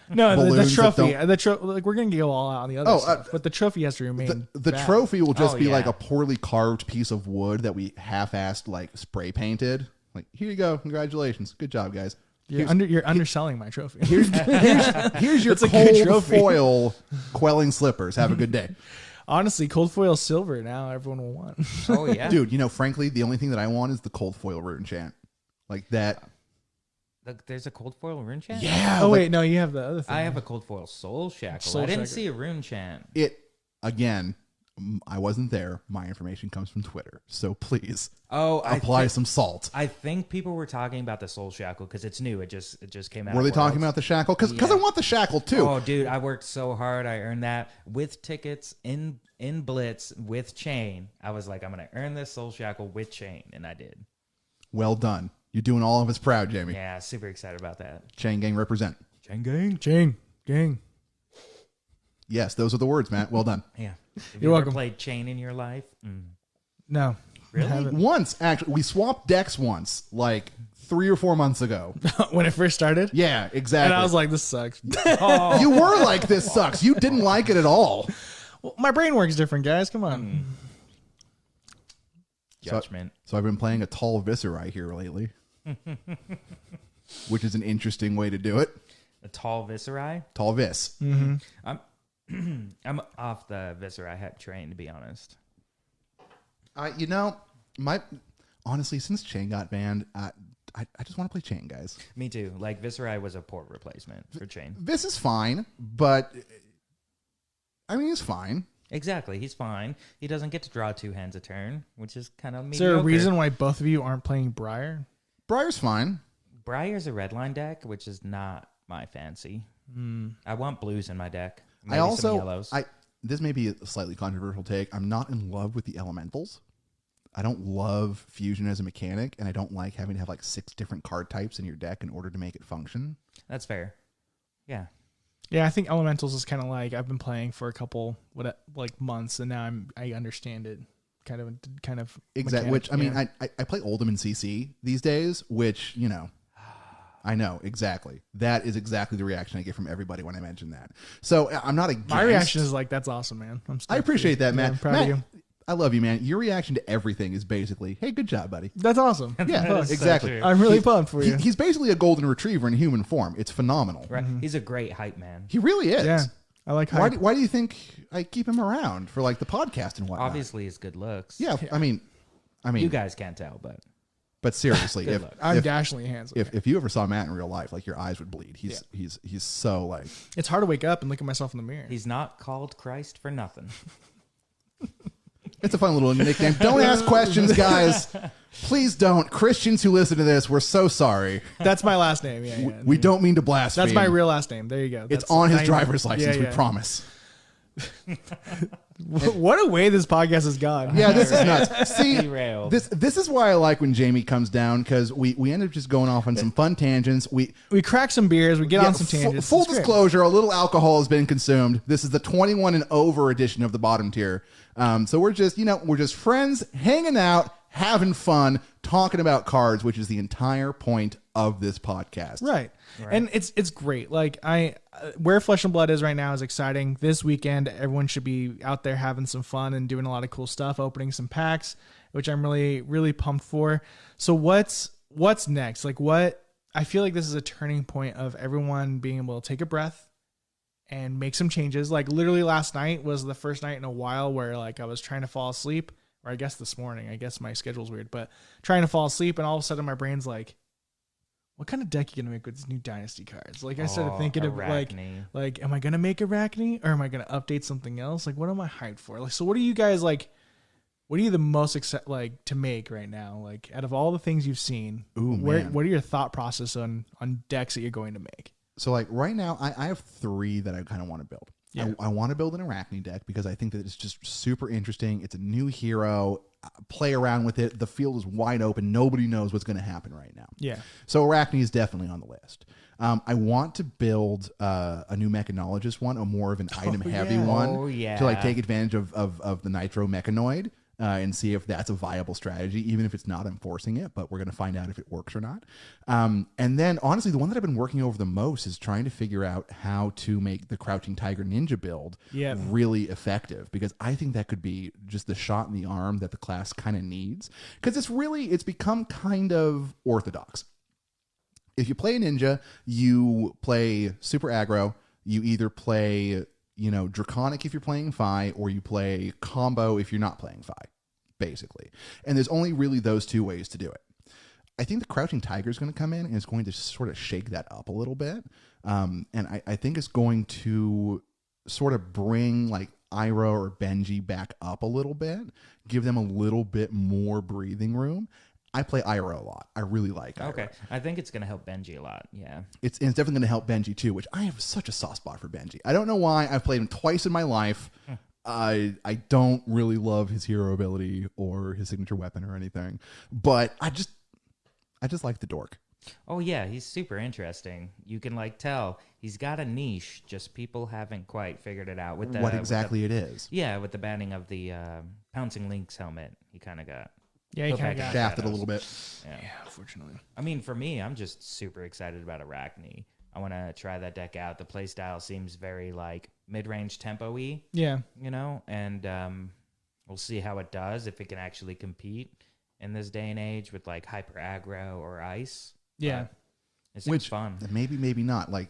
No, the balloons that trophy. don't- Like we're gonna go all out on the other stuff, but the trophy has to remain. the bad. trophy will just Oh, be yeah. like a poorly carved piece of wood that we half-assed like spray painted. Like, here you go, congratulations, good job, guys. You're underselling my trophy. Here's your It's a good cold trophy. foil quelling slippers. Have a good day. Honestly, cold foil silver now everyone will want. Oh, yeah. Dude, frankly, the only thing that I want is the cold foil rune chant. Like that. Look, there's a cold foil rune chant? Yeah. Oh like, wait, no, you have the other thing. I have a cold foil soul shackle. Soul I didn't shackle. see a rune chant. It, again, I wasn't there. My information comes from Twitter. So please Oh, apply some salt. I think people were talking about the soul shackle because it's new. It just came out. Were they at talking Worlds. about the shackle? Because Yeah. I want the shackle too. Oh, dude, I worked so hard. I earned that with tickets in Blitz with chain. I was like, I'm gonna earn this soul shackle with chain, and I did. Well done. You're doing all of us proud, Jamie. Yeah, super excited about that. Chain gang represent. Chain gang. Jane, gang. Yes, those are the words, Matt. Well done. Yeah. Have You're you ever welcome. played chain in your life? No, Really? I haven't. Once, actually, we swapped decks once, like 3 or 4 months ago. When it first started, Yeah, exactly. and I was like, this sucks. you were like, this sucks. You didn't like it at all. Well, my brain works different, guys. Come on. Judgment. So I've been playing a tall Viscerai here lately, which is an interesting way to do it. A tall Viscerai. Tall Vis. I'm off the Viscerai head train, to be honest. Honestly, since Chain got banned, I just want to play Chain, guys. Me too. Like Viscerai was a poor replacement for chain. Vis is fine, but I mean, it's fine. Exactly. He's fine. He doesn't get to draw 2 hands a turn, which is kind of Is there mediocre. a reason why both of you aren't playing Briar? Briar's fine. Briar's a red line deck, which is not my fancy. I want blues in my deck. Maybe I also, some yellows. this may be a slightly controversial take. I'm not in love with the elementals. I don't love fusion as a mechanic, and I don't like having to have like 6 different card types in your deck in order to make it function. That's fair. Yeah. Yeah, I think Elementals is kind of like I've been playing for a couple months, and now I understand it. Kind of Exactly. mechanic, Which I mean, yeah. I play Oldham and CC these days, which I know exactly. That is exactly the reaction I get from everybody when I mention that. So I'm not against. My reaction is like, that's awesome, man. I'm I stoked for appreciate you. that, Yeah, Matt. I'm proud Matt, of you. I love you, man. Your reaction to everything is basically, "Hey, good job, buddy." That's awesome. Yeah, That is so exactly. true. I'm really pumped for you. He's basically a golden retriever in human form. It's phenomenal. Right. He's a great hype man. He really is. Yeah, I like Why hype. do you think I keep him around for like the podcast and whatnot? Obviously, his good looks. Yeah, I mean, You guys can't tell, but seriously, Good if, luck. I'm if, dashingly handsome. if you ever saw Matt in real life, like your eyes would bleed. He's so like. It's hard to wake up and look at myself in the mirror. he's not called Christ for nothing. It's a fun little nickname. Don't ask questions, guys. Please don't. Christians who listen to this, we're so sorry. That's my last name. Yeah. We don't mean to blaspheme. That's my real last name. There you go. It's on his driver's license, we promise. What a way this podcast has gone. Yeah, this is nuts. See, this is why I like when Jamie comes down, because we end up just going off on some fun tangents. We crack some beers. We get on some tangents. Full disclosure, a little alcohol has been consumed. This is the 21 and over edition of the bottom tier. So we're just friends hanging out, having fun, talking about cards, which is the entire point of this podcast. Right. And it's great. Like where Flesh and Blood is right now is exciting. This weekend, everyone should be out there having some fun and doing a lot of cool stuff, opening some packs, which I'm really, really pumped for. So what's next? Like I feel like this is a turning point of everyone being able to take a breath and make some changes. Like literally last night was the first night in a while where like I was trying to fall asleep, or I guess this morning, I guess my schedule's weird, but trying to fall asleep, and all of a sudden my brain's like, what kind of deck are you going to make with these new Dynasty cards? Like I started thinking of like, am I going to make Arachne, or am I going to update something else? Like, what am I hyped for? Like, so what are you guys like, what are you the most excited like to make right now? Like out of all the things you've seen, what are your thought process on decks that you're going to make? So like right now, I have 3 that I kind of want to build. Yeah. I want to build an Arachne deck because I think that it's just super interesting. It's a new hero. Play around with it. The field is wide open. Nobody knows what's going to happen right now. Yeah. So Arachne is definitely on the list. I want to build a new Mechanologist one, a more of an item heavy one to like take advantage of the Nitro Mechanoid. And see if that's a viable strategy, even if it's not enforcing it, but we're going to find out if it works or not. And then, honestly, the one that I've been working over the most is trying to figure out how to make the Crouching Tiger Ninja build really effective, because I think that could be just the shot in the arm that the class kind of needs, because it's become kind of orthodox. If you play a ninja, you play super aggro, you either play Draconic if you're playing Fi, or you play combo if you're not playing Fi, basically. And there's only really those 2 ways to do it. I think the Crouching Tiger is going to come in and it's going to sort of shake that up a little bit. And I think it's going to sort of bring like Iroh or Benji back up a little bit, give them a little bit more breathing room. I play Iroh a lot. I really like Iroh. Okay. I think it's going to help Benji a lot. Yeah. It's definitely going to help Benji too, which I have such a soft spot for Benji. I don't know why. I've played him twice in my life. I don't really love his hero ability or his signature weapon or anything, but I just like the dork. Oh yeah, he's super interesting. You can like tell he's got a niche, just people haven't quite figured it out with what exactly it is. Yeah, with the banning of the Pouncing Lynx helmet, he kind of got he kind of got shafted a little bit. Yeah, unfortunately. I mean, for me, I'm just super excited about Arachne. I want to try that deck out. The playstyle seems very like mid-range tempo-y. Yeah, and we'll see how it does, if it can actually compete in this day and age with like hyper aggro or ice. Yeah, it seems fun. Maybe not. Like,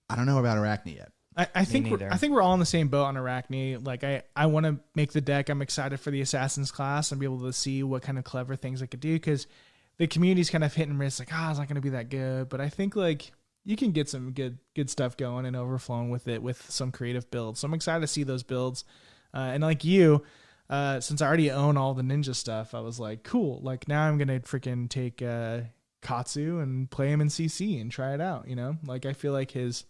I don't know about Arachne yet. I think we're all in the same boat on Arachne. Like I want to make the deck. I'm excited for the Assassins class and be able to see what kind of clever things I could do, because the community's kind of hit and miss. Like, it's not going to be that good. But I think like you can get some good stuff going and overflowing with it with some creative builds. So I'm excited to see those builds. And like you, since I already own all the ninja stuff, I was like, cool. Like now I'm gonna freaking take Katsu and play him in CC and try it out. Like I feel like his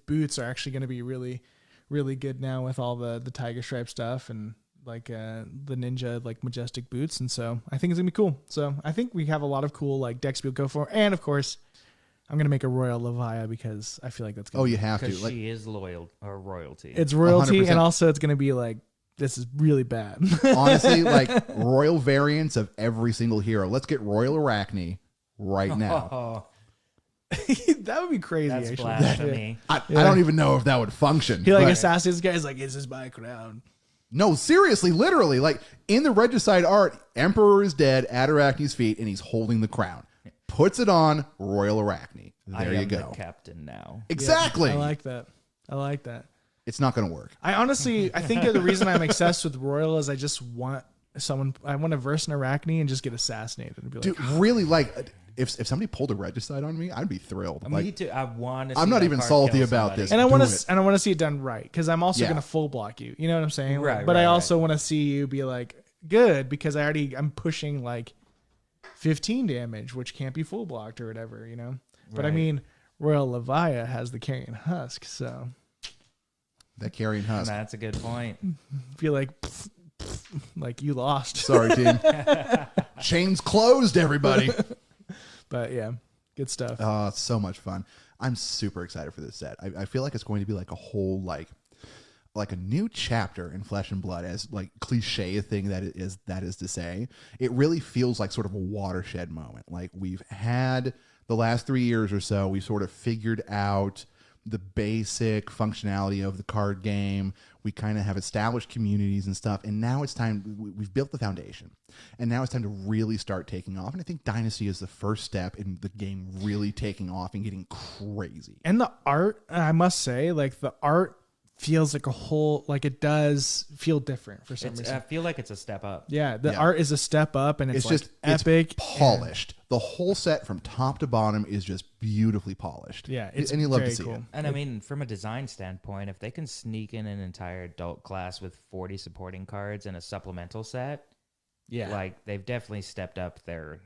boots are actually going to be really, really good now with all the tiger stripe stuff and like the ninja like majestic boots. And so I think it's gonna be cool. So I think we have a lot of cool like decks we'll go for. And of course, I'm gonna make a Royal Leviah because I feel like that's gonna you have to. Like, she is loyal or royalty. It's royalty, 100%. And also it's gonna be like, this is really bad. Honestly, like royal variants of every single hero. Let's get Royal Arachne right now. That would be crazy. That's actually. Blasphemy. I don't even know if that would function. He like assassins guys like, is this my crown? No, seriously, literally, like in the regicide art, Emperor is dead at Arachne's feet, and he's holding the crown. Puts it on Royal Arachne. There you go. The captain now. Exactly. Yeah, I like that. It's not going to work. I think the reason I'm obsessed with Royal is I just want I want to verse an Arachne and just get assassinated. And be like, dude, really, like, if somebody pulled a regicide on me, I'd be thrilled. Me too. I want to. I'm not even salty about this. And I want to see it done right, because I'm also going to full block you. You know what I'm saying? Right. But I also want to see you be like good, because I'm pushing like 15 damage, which can't be full blocked or whatever, you know. But I mean, Royal Levia has the Carrion Husk, so that Carrion Husk. That's a good point. Feel like you lost. Sorry, team. Chains closed, everybody. But yeah, good stuff. Oh, it's so much fun. I'm super excited for this set. I feel like it's going to be like a whole like a new chapter in Flesh and Blood, as like cliche a thing that is to say. It really feels like sort of a watershed moment. Like we've had the last 3 years or so, we sort of figured out the basic functionality of the card game. We kind of have established communities and stuff, and now it's time. We've built the foundation, and now it's time to really start taking off. And I think Dynasty is the first step in the game really taking off and getting crazy. And the art, I must say, like the art feels like a whole, like it does feel different for some reason. I feel like it's a step up. Yeah, the art is a step up, and it's like just epic, it's polished. The whole set from top to bottom is just beautifully polished. Yeah, it's and you love to very see cool. it. And I mean, from a design standpoint, if they can sneak in an entire adult class with 40 supporting cards and a supplemental set, Yeah, like they've definitely stepped up their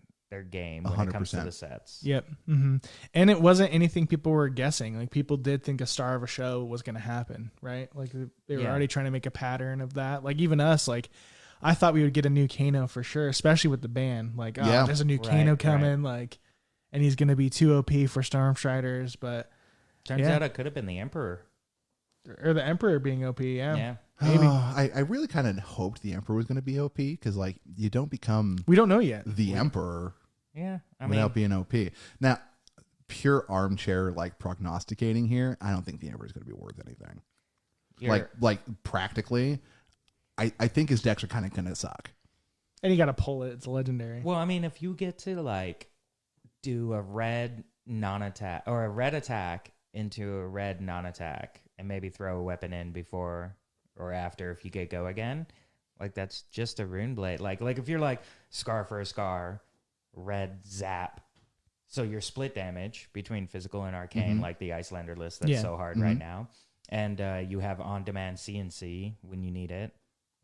game when it comes to 100%. the sets. Yep. And it wasn't anything people were guessing. Like people did think a Star of a Show was going to happen, right? Like they were already trying to make a pattern of that. Like even us, like I thought we would get a new Kano for sure, especially with the ban. Like, there's a new Kano coming, like, and he's going to be too OP for Stormstriders. But turns out it could have been the Emperor. Or the Emperor being OP, Yeah. Maybe. I really kind of hoped the Emperor was going to be OP, because like you don't become We don't know yet. the Emperor without being OP. Now, pure armchair like prognosticating here, I don't think the Emperor is going to be worth anything. Like practically, I think his decks are kind of going to suck. And you got to pull it. It's legendary. Well, I mean, if you get to like do a red non-attack or a red attack into a red non-attack and maybe throw a weapon in before or after if you get go again, like that's just a rune blade. Like if you're like scar for a scar, red zap, so your split damage between physical and arcane, like the Icelander list that's so hard right now, and you have on-demand CNC when you need it.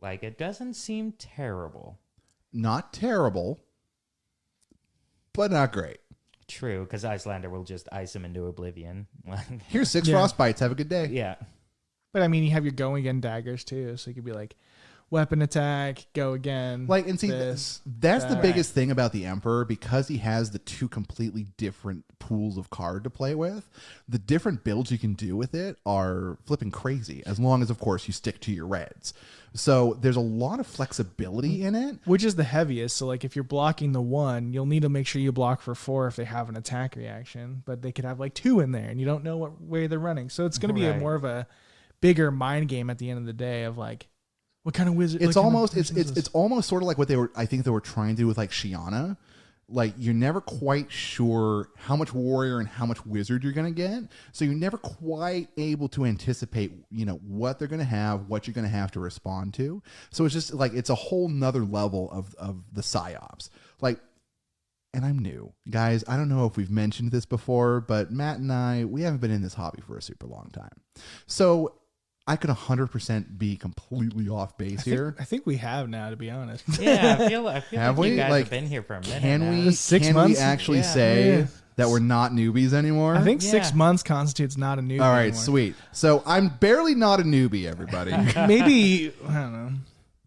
Like it doesn't seem terrible. Not terrible, but not great. True, because Icelander will just ice him into oblivion. Here's 6 Frostbites. Have a good day. Yeah. But I mean, you have your go again daggers too, so you could be like weapon attack, go again. Like, and see, this, that's the that. biggest thing about the Emperor, because he has the two completely different pools of card to play with. The different builds you can do with it are flipping crazy, as long as, of course, you stick to your reds. So there's a lot of flexibility in it. Which is the heaviest. So like if you're blocking the 1, you'll need to make sure you block for 4 if they have an attack reaction. But they could have like 2 in there, and you don't know what way they're running. So it's going to be more of a bigger mind game at the end of the day of like, what kind of wizard? It's almost it's almost sort of like what I think they were trying to do with like Shiana. Like you're never quite sure how much warrior and how much wizard you're going to get. So you're never quite able to anticipate, what they're going to have, what you're going to have to respond to. So it's just like, it's a whole nother level of the psyops. Like, and I'm new, guys. I don't know if we've mentioned this before, but Matt and we haven't been in this hobby for a super long time. So I could 100% be completely off base here. I think we have now, to be honest. Yeah, I feel have like we? you guys Like, have been here for a minute. Can now. we? 6 Can months? we actually say that we're not newbies anymore? I think 6 months constitutes not a newbie. All right, anymore. sweet. So I'm barely not a newbie, everybody. Maybe, I don't know.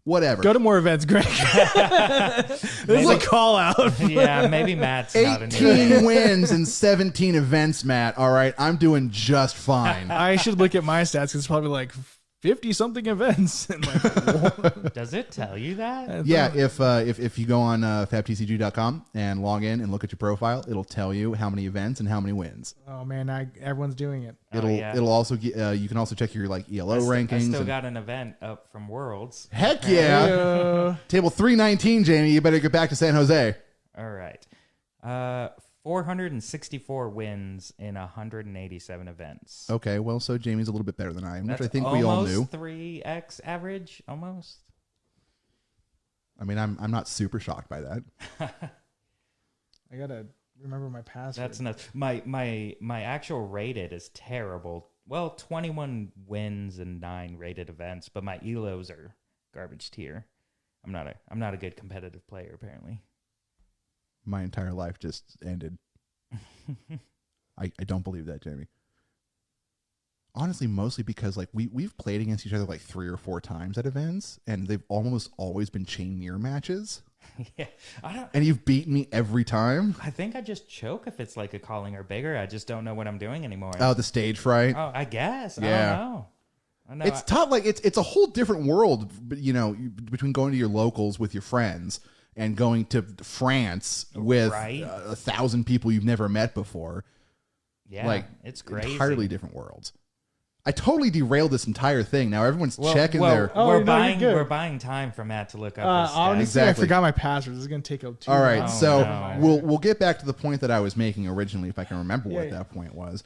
Whatever. Go to more events, Greg. This is a call out. Yeah, maybe Matt's not a new. 18 wins in 17 events, Matt. All right, I'm doing just fine. I should look at my stats because it's probably like 50-something events. And like, Does it tell you that? Yeah, if you go on fabtcg.com and log in and look at your profile, it'll tell you how many events and how many wins. Oh man, everyone's doing it. It'll also you can also check your like ELO rankings. I still got an event up from Worlds. Heck yeah! Table 319, Jamie. You better get back to San Jose. All right. 464 wins in 187 events. Okay, well, so Jamie's a little bit better than I am, which I think we all knew. Almost 3x average, almost. I mean, I'm not super shocked by that. I gotta remember my password. That's nuts. My actual rated is terrible. Well, 21 wins and 9 rated events, but my elos are garbage tier. I'm not a good competitive player apparently. My entire life just ended. I don't believe that, Jamie. Honestly, mostly because like we've played against each other like 3 or 4 times at events, and they've almost always been chain mirror matches. Yeah, and you've beaten me every time. I think I just choke if it's like a calling or bigger. I just don't know what I'm doing anymore. Oh, the stage fright. Oh, I guess. Yeah. I don't know. It's tough. Like it's a whole different world, you know, between going to your locals with your friends and going to France with 1,000 people you've never met before. Yeah, like it's crazy. Entirely different worlds. I totally derailed this entire thing. Now everyone's checking their. We're buying time for Matt to look up. Honestly, exactly. I forgot my password. This is going to take up too long. All right, so we'll get back to the point that I was making originally, if I can remember what that point was.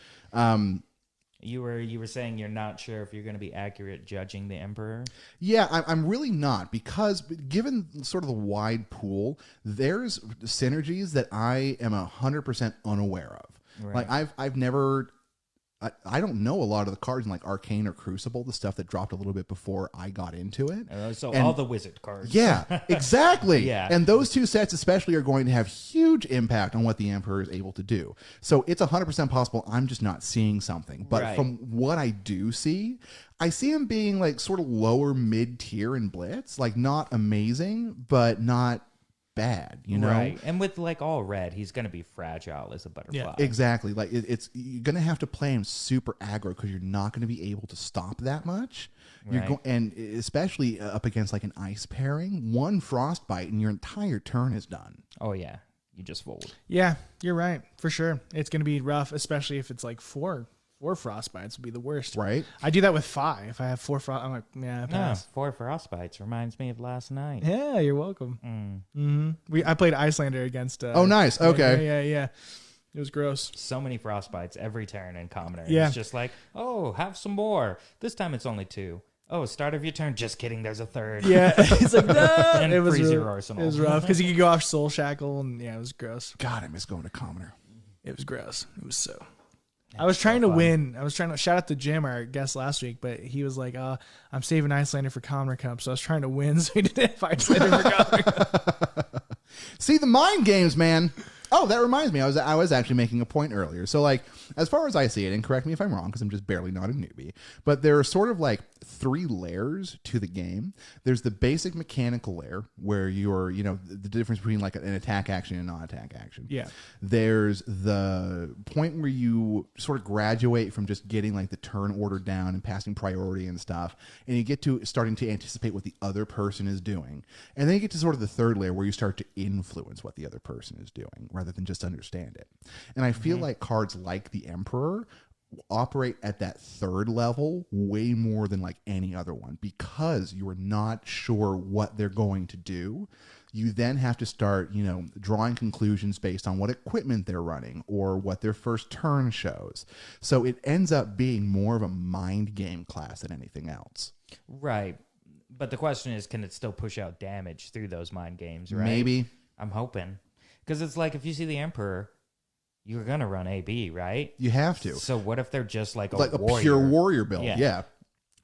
You were saying you're not sure if you're going to be accurate judging the Emperor? Yeah, I'm really not, because given sort of the wide pool, there's synergies that I am 100% unaware of. Right. Like I've never. I don't know a lot of the cards in like Arcane or Crucible, the stuff that dropped a little bit before I got into it. All the wizard cards. Yeah, exactly. Yeah. And those 2 sets especially are going to have huge impact on what the Emperor is able to do. So it's 100% possible I'm just not seeing something. But from what I do see, I see him being like sort of lower mid-tier in Blitz. Like not amazing, but not bad, you know? Right. And with like all red, he's going to be fragile as a butterfly. Yeah, exactly. Like it's you're going to have to play him super aggro because you're not going to be able to stop that much. Right. And especially up against like an ice pairing, 1 frostbite and your entire turn is done. Oh yeah, you just fold. Yeah, you're right for sure. It's going to be rough, especially if it's like 4 frostbites would be the worst. Right. I do that with 5. If I have 4 frost, I'm like, yeah, pass. 4 frostbites reminds me of last night. Yeah, you're welcome. I played Icelander against. Oh, nice. Okay. Yeah. It was gross. So many frostbites every turn in Commoner. Yeah. It's just like, oh, have some more. This time it's only 2. Oh, start of your turn. Just kidding. There's a 3rd. Yeah. It's like, no. And It was freeze real, your arsenal. It was rough because you could go off Soul Shackle, and yeah, it was gross. God, I miss going to Commoner. It was gross. It was so. I was trying to win. I was trying to shout out to Jim, our guest last week, but he was like, I'm saving Icelander for Commoner Cup. So I was trying to win, so he didn't have Icelander for Commoner Cup. See, the mind games, man. Oh, that reminds me. I was actually making a point earlier. So, like, as far as I see it, and correct me if I'm wrong, because I'm just barely not a newbie, but there are sort of like 3 layers to the game. There's the basic mechanical layer where you're, you know, the difference between like an attack action and a non-attack action. Yeah. There's the point where you sort of graduate from just getting like the turn order down and passing priority and stuff, and you get to starting to anticipate what the other person is doing. And then you get to sort of the 3rd layer where you start to influence what the other person is doing, rather than just understand it. And I feel like cards like the Emperor operate at that 3rd level way more than like any other one, because you are not sure what they're going to do. You then have to start, you know, drawing conclusions based on what equipment they're running or what their first turn shows. So it ends up being more of a mind game class than anything else. Right. But the question is, can it still push out damage through those mind games, right? Maybe. I'm hoping. Because it's like, if you see the Emperor, you're going to run AB, right? You have to. So what if they're just like a warrior? Pure warrior build? Yeah.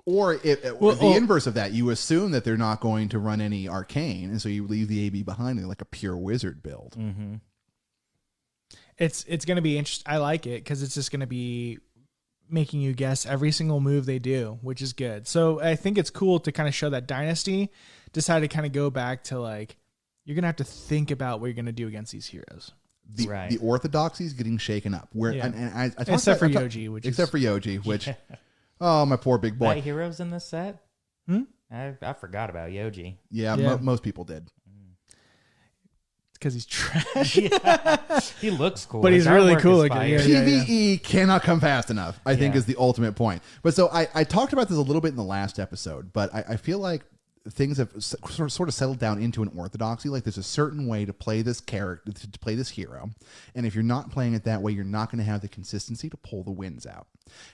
Or the inverse of that, you assume that they're not going to run any arcane, and so you leave the AB behind like a pure wizard build. Mm-hmm. It's going to be interesting. I like it because it's just going to be making you guess every single move they do, which is good. So I think it's cool to kind of show that Dynasty decided to kind of go back to like, you're going to have to think about what you're going to do against these heroes. The orthodoxy is getting shaken up. Where I except for Yoji, which oh, my poor big boy. That heroes in this set? I forgot about Yoji. Yeah. Most people did. Because he's trash. He looks cool. But he's really cool looking. PvE cannot come fast enough, I think, is the ultimate point. But so I talked about this a little bit in the last episode, but I feel like things have sort of settled down into an orthodoxy. Like there's a certain way to play this character, to play this hero, and if you're not playing it that way, you're not going to have the consistency to pull the wins out.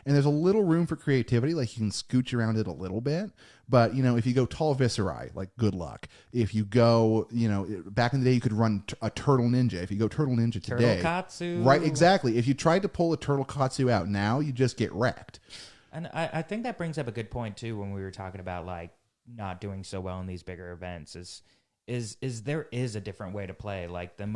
And there's a little room for creativity, like you can scooch around it a little bit. But if you go tall Viscerai, like good luck. If you go, back in the day, you could run a Turtle Ninja. If you go Turtle Ninja today, Turtle Katsu, right? Exactly. If you tried to pull a Turtle Katsu out now, you just get wrecked. And I think that brings up a good point too when we were talking about like not doing so well in these bigger events is there is a different way to play. Like the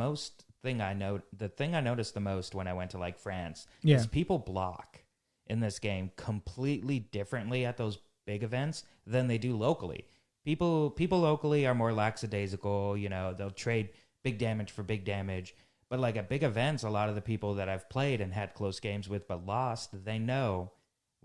thing I noticed the most when I went to like France is people block in this game completely differently at those big events than they do locally. People locally are more lackadaisical, they'll trade big damage for big damage. But like at big events, a lot of the people that I've played and had close games with but lost, they know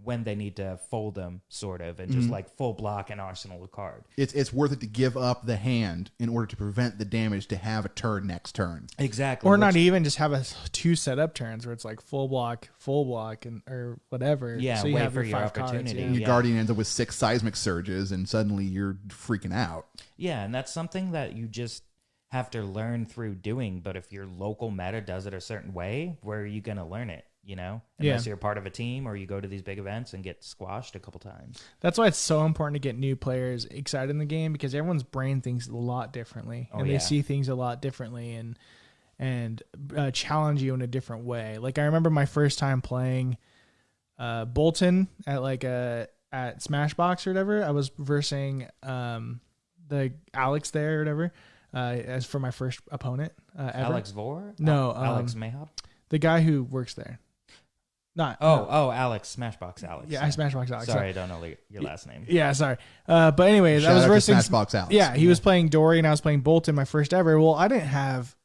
when they need to fold them, sort of, and just like full block an arsenal of card. It's worth it to give up the hand in order to prevent the damage to have a turn next turn. Exactly. Or not even just have 2 setup turns where it's like full block, or whatever. Yeah, so you wait have for your 5 cards, opportunity. And your Guardian ends up with 6 seismic surges, and suddenly you're freaking out. Yeah, and that's something that you just have to learn through doing. But if your local meta does it a certain way, where are you going to learn it? Unless you're part of a team or you go to these big events and get squashed a couple times. That's why it's so important to get new players excited in the game, because everyone's brain thinks a lot differently and they see things a lot differently and challenge you in a different way. Like I remember my first time playing Bolton at Smashbox or whatever. I was versing the Alex there or whatever as for my first opponent. Ever. Alex Vor? No, Alex Mayhop? The guy who works there. Alex, Smashbox Alex. Yeah, Smashbox Alex. Sorry, I don't know your last name. Yeah, sorry. But anyways, Shout I was out to versing Smashbox Alex. Yeah, he was playing Dory and I was playing Bolton, my first ever. Well, I didn't have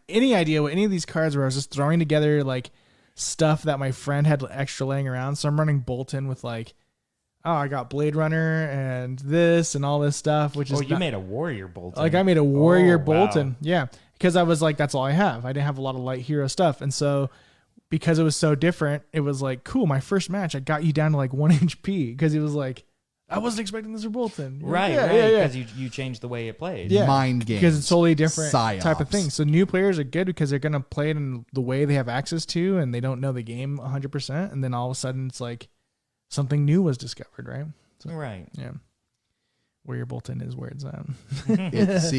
any idea what any of these cards were. I was just throwing together like stuff that my friend had extra laying around. So I'm running Bolton with like, I got Blade Runner and this and all this stuff, which is you made a Warrior Bolton. Like I made a Warrior Bolton. Wow. Yeah, because I was like, that's all I have. I didn't have a lot of light hero stuff, and so because it was so different, it was like, cool, my first match, I got you down to like 1 HP, because it was like, I wasn't expecting this for Bolton. Right, because you changed the way it played. Yeah, mind games. Because it's totally different Psyops. type of thing. So new players are good because they're going to play it in the way they have access to, and they don't know the game 100%, and then all of a sudden it's like something new was discovered, right? So, right. Yeah. Where your Bolton is where it's at.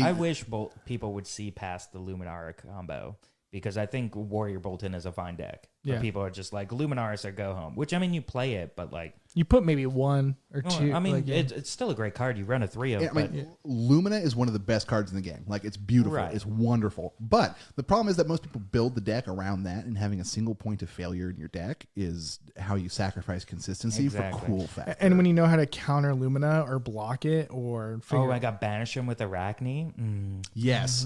I wish people would see past the Luminara combo, because I think Warrior Bolton is a fine deck. But people are just like, Luminaris or go home. Which, I mean, you play it, but like... You put maybe 1 or 2. I mean, like, it's still a great card. You run a 3 of. Lumina is one of the best cards in the game. Like, it's beautiful. Right. It's wonderful. But the problem is that most people build the deck around that, and having a single point of failure in your deck is how you sacrifice consistency for cool factor. And when you know how to counter Lumina or block it or figure... I got banish him with Arachne. Yes.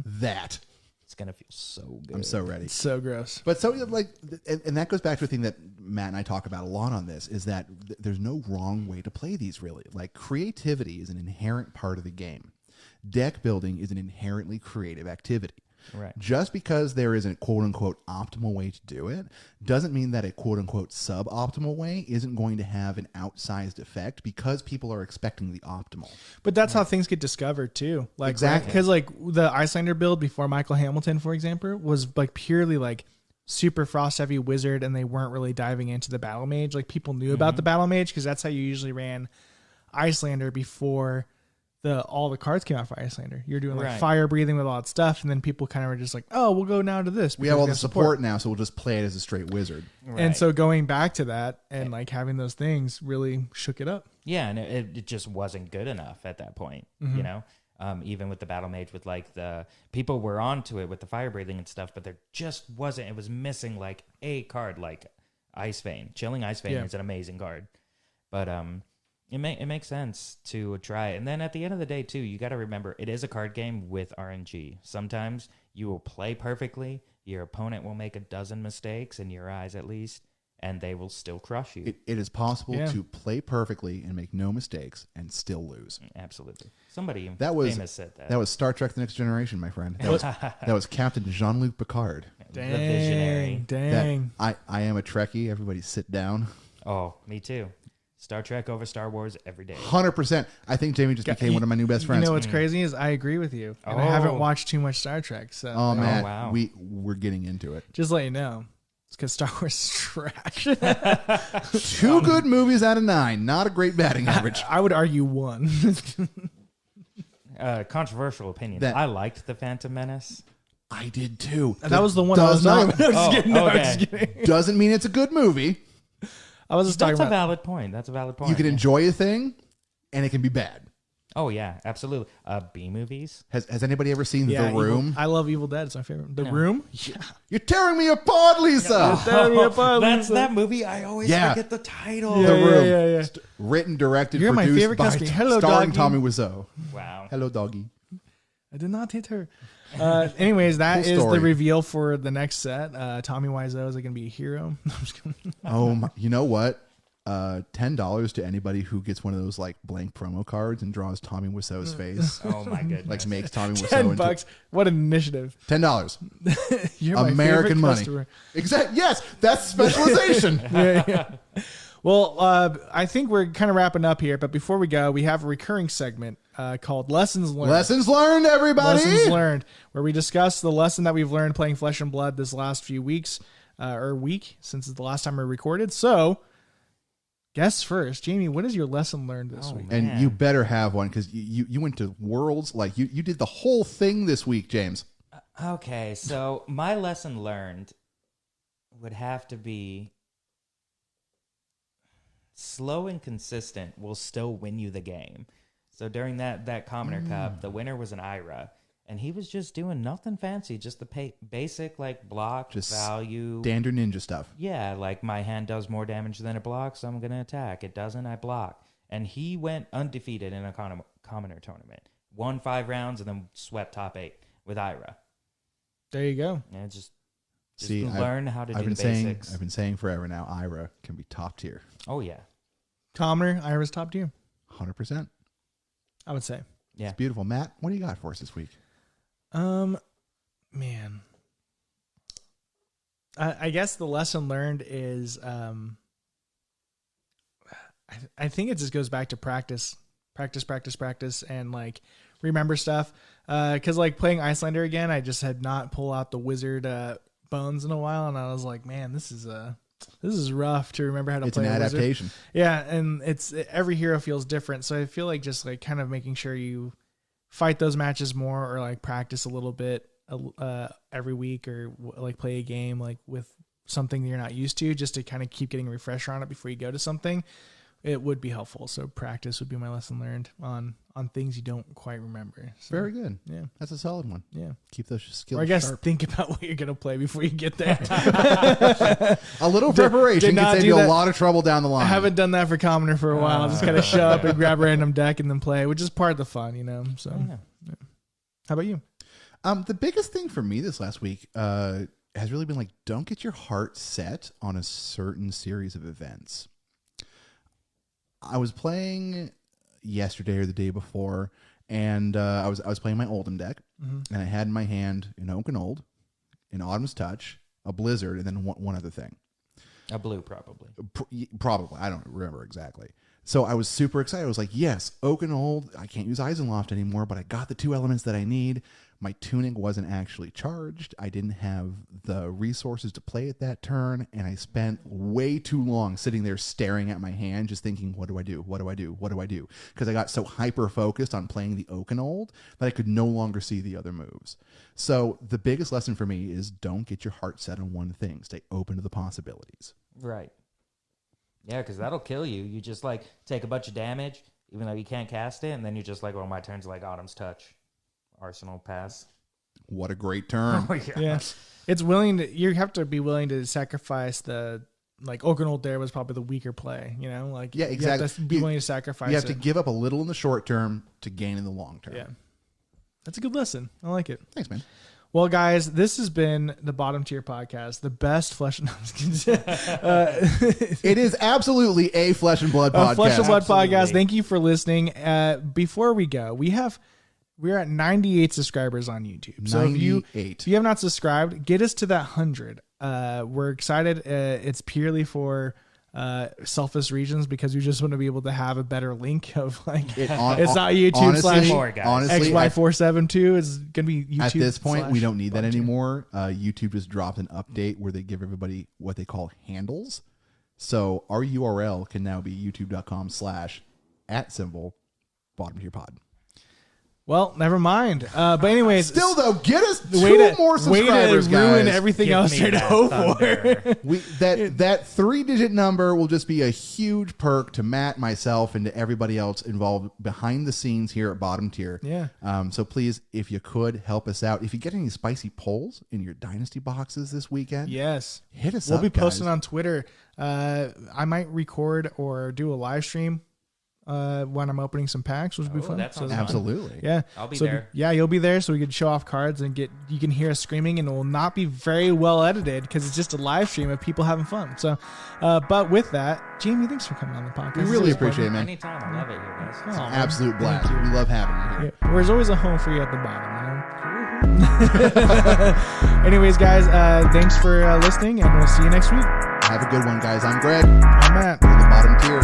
That. It's going to feel so good. I'm so ready. It's so gross. But so like, and that goes back to a thing that Matt and I talk about a lot on this, is that there's no wrong way to play these, really. Like, creativity is an inherent part of the game. Deck building is an inherently creative activity. Right. Just because there is a quote-unquote optimal way to do it doesn't mean that a quote-unquote suboptimal way isn't going to have an outsized effect, because people are expecting the optimal. But that's how things get discovered too. Like, exactly. Because like the Icelander build before Michael Hamilton, for example, was like purely like super frost heavy wizard, and they weren't really diving into the battle mage. Like, people knew about the battle mage because that's how you usually ran Icelander before all the cards came out for Icelander. You're doing like fire breathing with all that stuff, and then people kind of were just like, oh, we'll go now to this. We have all the support now, so we'll just play it as a straight wizard. Right. And so going back to that and like having those things really shook it up. Yeah, and it just wasn't good enough at that point, you know? Even with the battle mage, with like the people were onto it with the fire breathing and stuff, but there just wasn't. It was missing like a card like Ice Vein. Chilling Ice Vein is an amazing card, but it makes sense to try it. And then at the end of the day, too, you got to remember, it is a card game with RNG. Sometimes you will play perfectly, your opponent will make a dozen mistakes, in your eyes at least, and they will still crush you. It is possible to play perfectly and make no mistakes and still lose. Absolutely. Somebody famous said that. That was Star Trek: The Next Generation, my friend. That was Captain Jean-Luc Picard. Dang, the visionary. Dang. I am a Trekkie. Everybody sit down. Oh, me too. Star Trek over Star Wars every day. 100%. I think Jamie just became one of my new best friends. You know what's crazy is I agree with you. And I haven't watched too much Star Trek. So Oh, man. wow. We're getting into it. just let you know. It's because Star Wars is trash. 2 good movies out of 9. Not a great batting average. I would argue 1. Controversial opinion. That- I liked The Phantom Menace. I did too. That was the one I was talking about. I'm just kidding. No, I'm just kidding. Doesn't mean it's a good movie. I was just talking That's a about. valid point. That's a valid point. You can enjoy a thing, and it can be bad. Oh yeah, absolutely. B movies. Has anybody ever seen Yeah, The Room? I love Evil Dead. It's my favorite. The Room? Yeah. You're tearing me apart, Lisa. That's that movie. I always forget the title. The Room. Yeah. Written, directed, You're my produced favorite by customer. Hello, starring doggy. Tommy Wiseau. Wow. Hello, doggy. I did not hit her. Anyways, that Cool is story. the reveal for the next set. Tommy Wiseau is going to be a hero. I'm just kidding. Oh, my, you know what? $10 to anybody who gets one of those like blank promo cards and draws Tommy Wiseau's face. Oh my goodness. Like makes Tommy Wiseau $10. into What an initiative. $10. You're my American favorite money. customer. Exactly. Yes, that's specialization. Yeah. Well, I think we're kind of wrapping up here, but before we go, we have a recurring segment called Lessons Learned. Lessons learned, everybody. Lessons Learned, where we discuss the lesson that we've learned playing Flesh and Blood this last few weeks, or week, since it's the last time we recorded. So, guess first. Jamie, what is your lesson learned this week? Man. And you better have one because you went to Worlds. Like you did the whole thing this week, James. Okay, so my lesson learned would have to be slow and consistent will still win you the game. So during that Commoner Cup, the winner was an Ira, and he was just doing nothing fancy, just the basic like block Just value. Standard ninja stuff. Yeah, like my hand does more damage than it blocks, so I'm going to attack. It doesn't, I block. And he went undefeated in a Commoner tournament. Won 5 rounds and then swept top 8 with Ira. There you go. And just See, learn how to do the basics. I've been saying forever now, Ira can be top tier. Oh, yeah. Commoner, Ira's top tier, 100%. I would say. Yeah. It's beautiful. Matt, what do you got for us this week? Man. I guess the lesson learned is I think it just goes back to practice, and like remember stuff. Because like playing Icelander again, I just had not pulled out the wizard bones in a while, and I was like, man, this is rough to remember how to It's play an a wizard. adaptation. Yeah, and every hero feels different, so I feel like just like kind of making sure you fight those matches more, or like practice a little bit every week, or like play a game like with something you're not used to, just to kind of keep getting a refresher on it before you go to something. It would be helpful. So practice would be my lesson learned on things you don't quite remember. So, Very good. Yeah. That's a solid one. Yeah. Keep those skills Or I guess sharp. think about what you're gonna play before you get there. A little preparation did can not save do you a that. lot of trouble down the line. I haven't done that for Commoner for a while. Just kind of show up and grab a random deck and then play, which is part of the fun, you know. So, Yeah. How about you? The biggest thing for me this last week has really been like, don't get your heart set on a certain series of events. I was playing yesterday or the day before, and I was playing my Oldham deck, and I had in my hand an Oak and Old, an Autumn's Touch, a Blizzard, and then one other thing. A blue, probably. Probably. I don't remember exactly. So I was super excited. I was like, yes, Oak and Old. I can't use Eisenloft anymore, but I got the 2 elements that I need. My tuning wasn't actually charged. I didn't have the resources to play it that turn, and I spent way too long sitting there staring at my hand, just thinking, what do I do? What do I do? What do I do? Because I got so hyper-focused on playing the Oak and Old that I could no longer see the other moves. So the biggest lesson for me is don't get your heart set on one thing. Stay open to the possibilities. Right. Yeah, because that'll kill you. You just like take a bunch of damage, even though you can't cast it, and then you're just like, well, my turn's like Autumn's Touch. Arsenal pass. What a great term. Oh, Yeah. It's you have to be willing to sacrifice the, like, Oak and Old there was probably the weaker play, you know? Like, Yeah, exactly. You have to be willing to sacrifice You have it. to give up a little in the short term to gain in the long term. Yeah. That's a good lesson. I like it. Thanks, man. Well, guys, this has been the Bottom Tier Podcast, the best flesh and It is absolutely a Flesh and Blood podcast. Flesh and Blood Absolutely. podcast. Thank you for listening. Before we go, we're at 98 subscribers on YouTube. So if you 98. have not subscribed, get us to that 100. We're excited. It's purely for selfish reasons because we just want to be able to have a better link of like it's not YouTube honestly, /XY472. It's gonna be YouTube. At this point, we don't need that /Bottom tier. anymore. YouTube just dropped an update where they give everybody what they call handles. So our URL can now be youtube.com/@bottom tier pod. Well, never mind. But anyways, Still though, get us way two to more subscribers, ruin guys. everything Give I was me trying to that hope thunder. for. That 3-digit number will just be a huge perk to Matt, myself, and to everybody else involved behind the scenes here at Bottom Tier. Yeah. So please, if you could, help us out. If you get any spicy polls in your Dynasty boxes this weekend, Yes. hit us We'll up, be posting guys. on Twitter. I might record or do a live stream when I'm opening some packs, which would be fun. that sounds So- fun. Absolutely. Yeah, I'll be So, there. Yeah, you'll be there, so we can show off cards and you can hear us screaming, and it will not be very well edited because it's just a live stream of people having fun. So, but with that, Jamie, thanks for coming on the podcast. We It's really always a appreciate it, pleasure. man. Anytime. I love it here, guys. Oh, man. Absolute blast. Thank you. We love having you here. Yeah, there's always a home for you at the bottom, you know? Anyways, guys, thanks for listening, and we'll see you next week. Have a good one, guys. I'm Greg. I'm Matt. We're the Bottom Tier.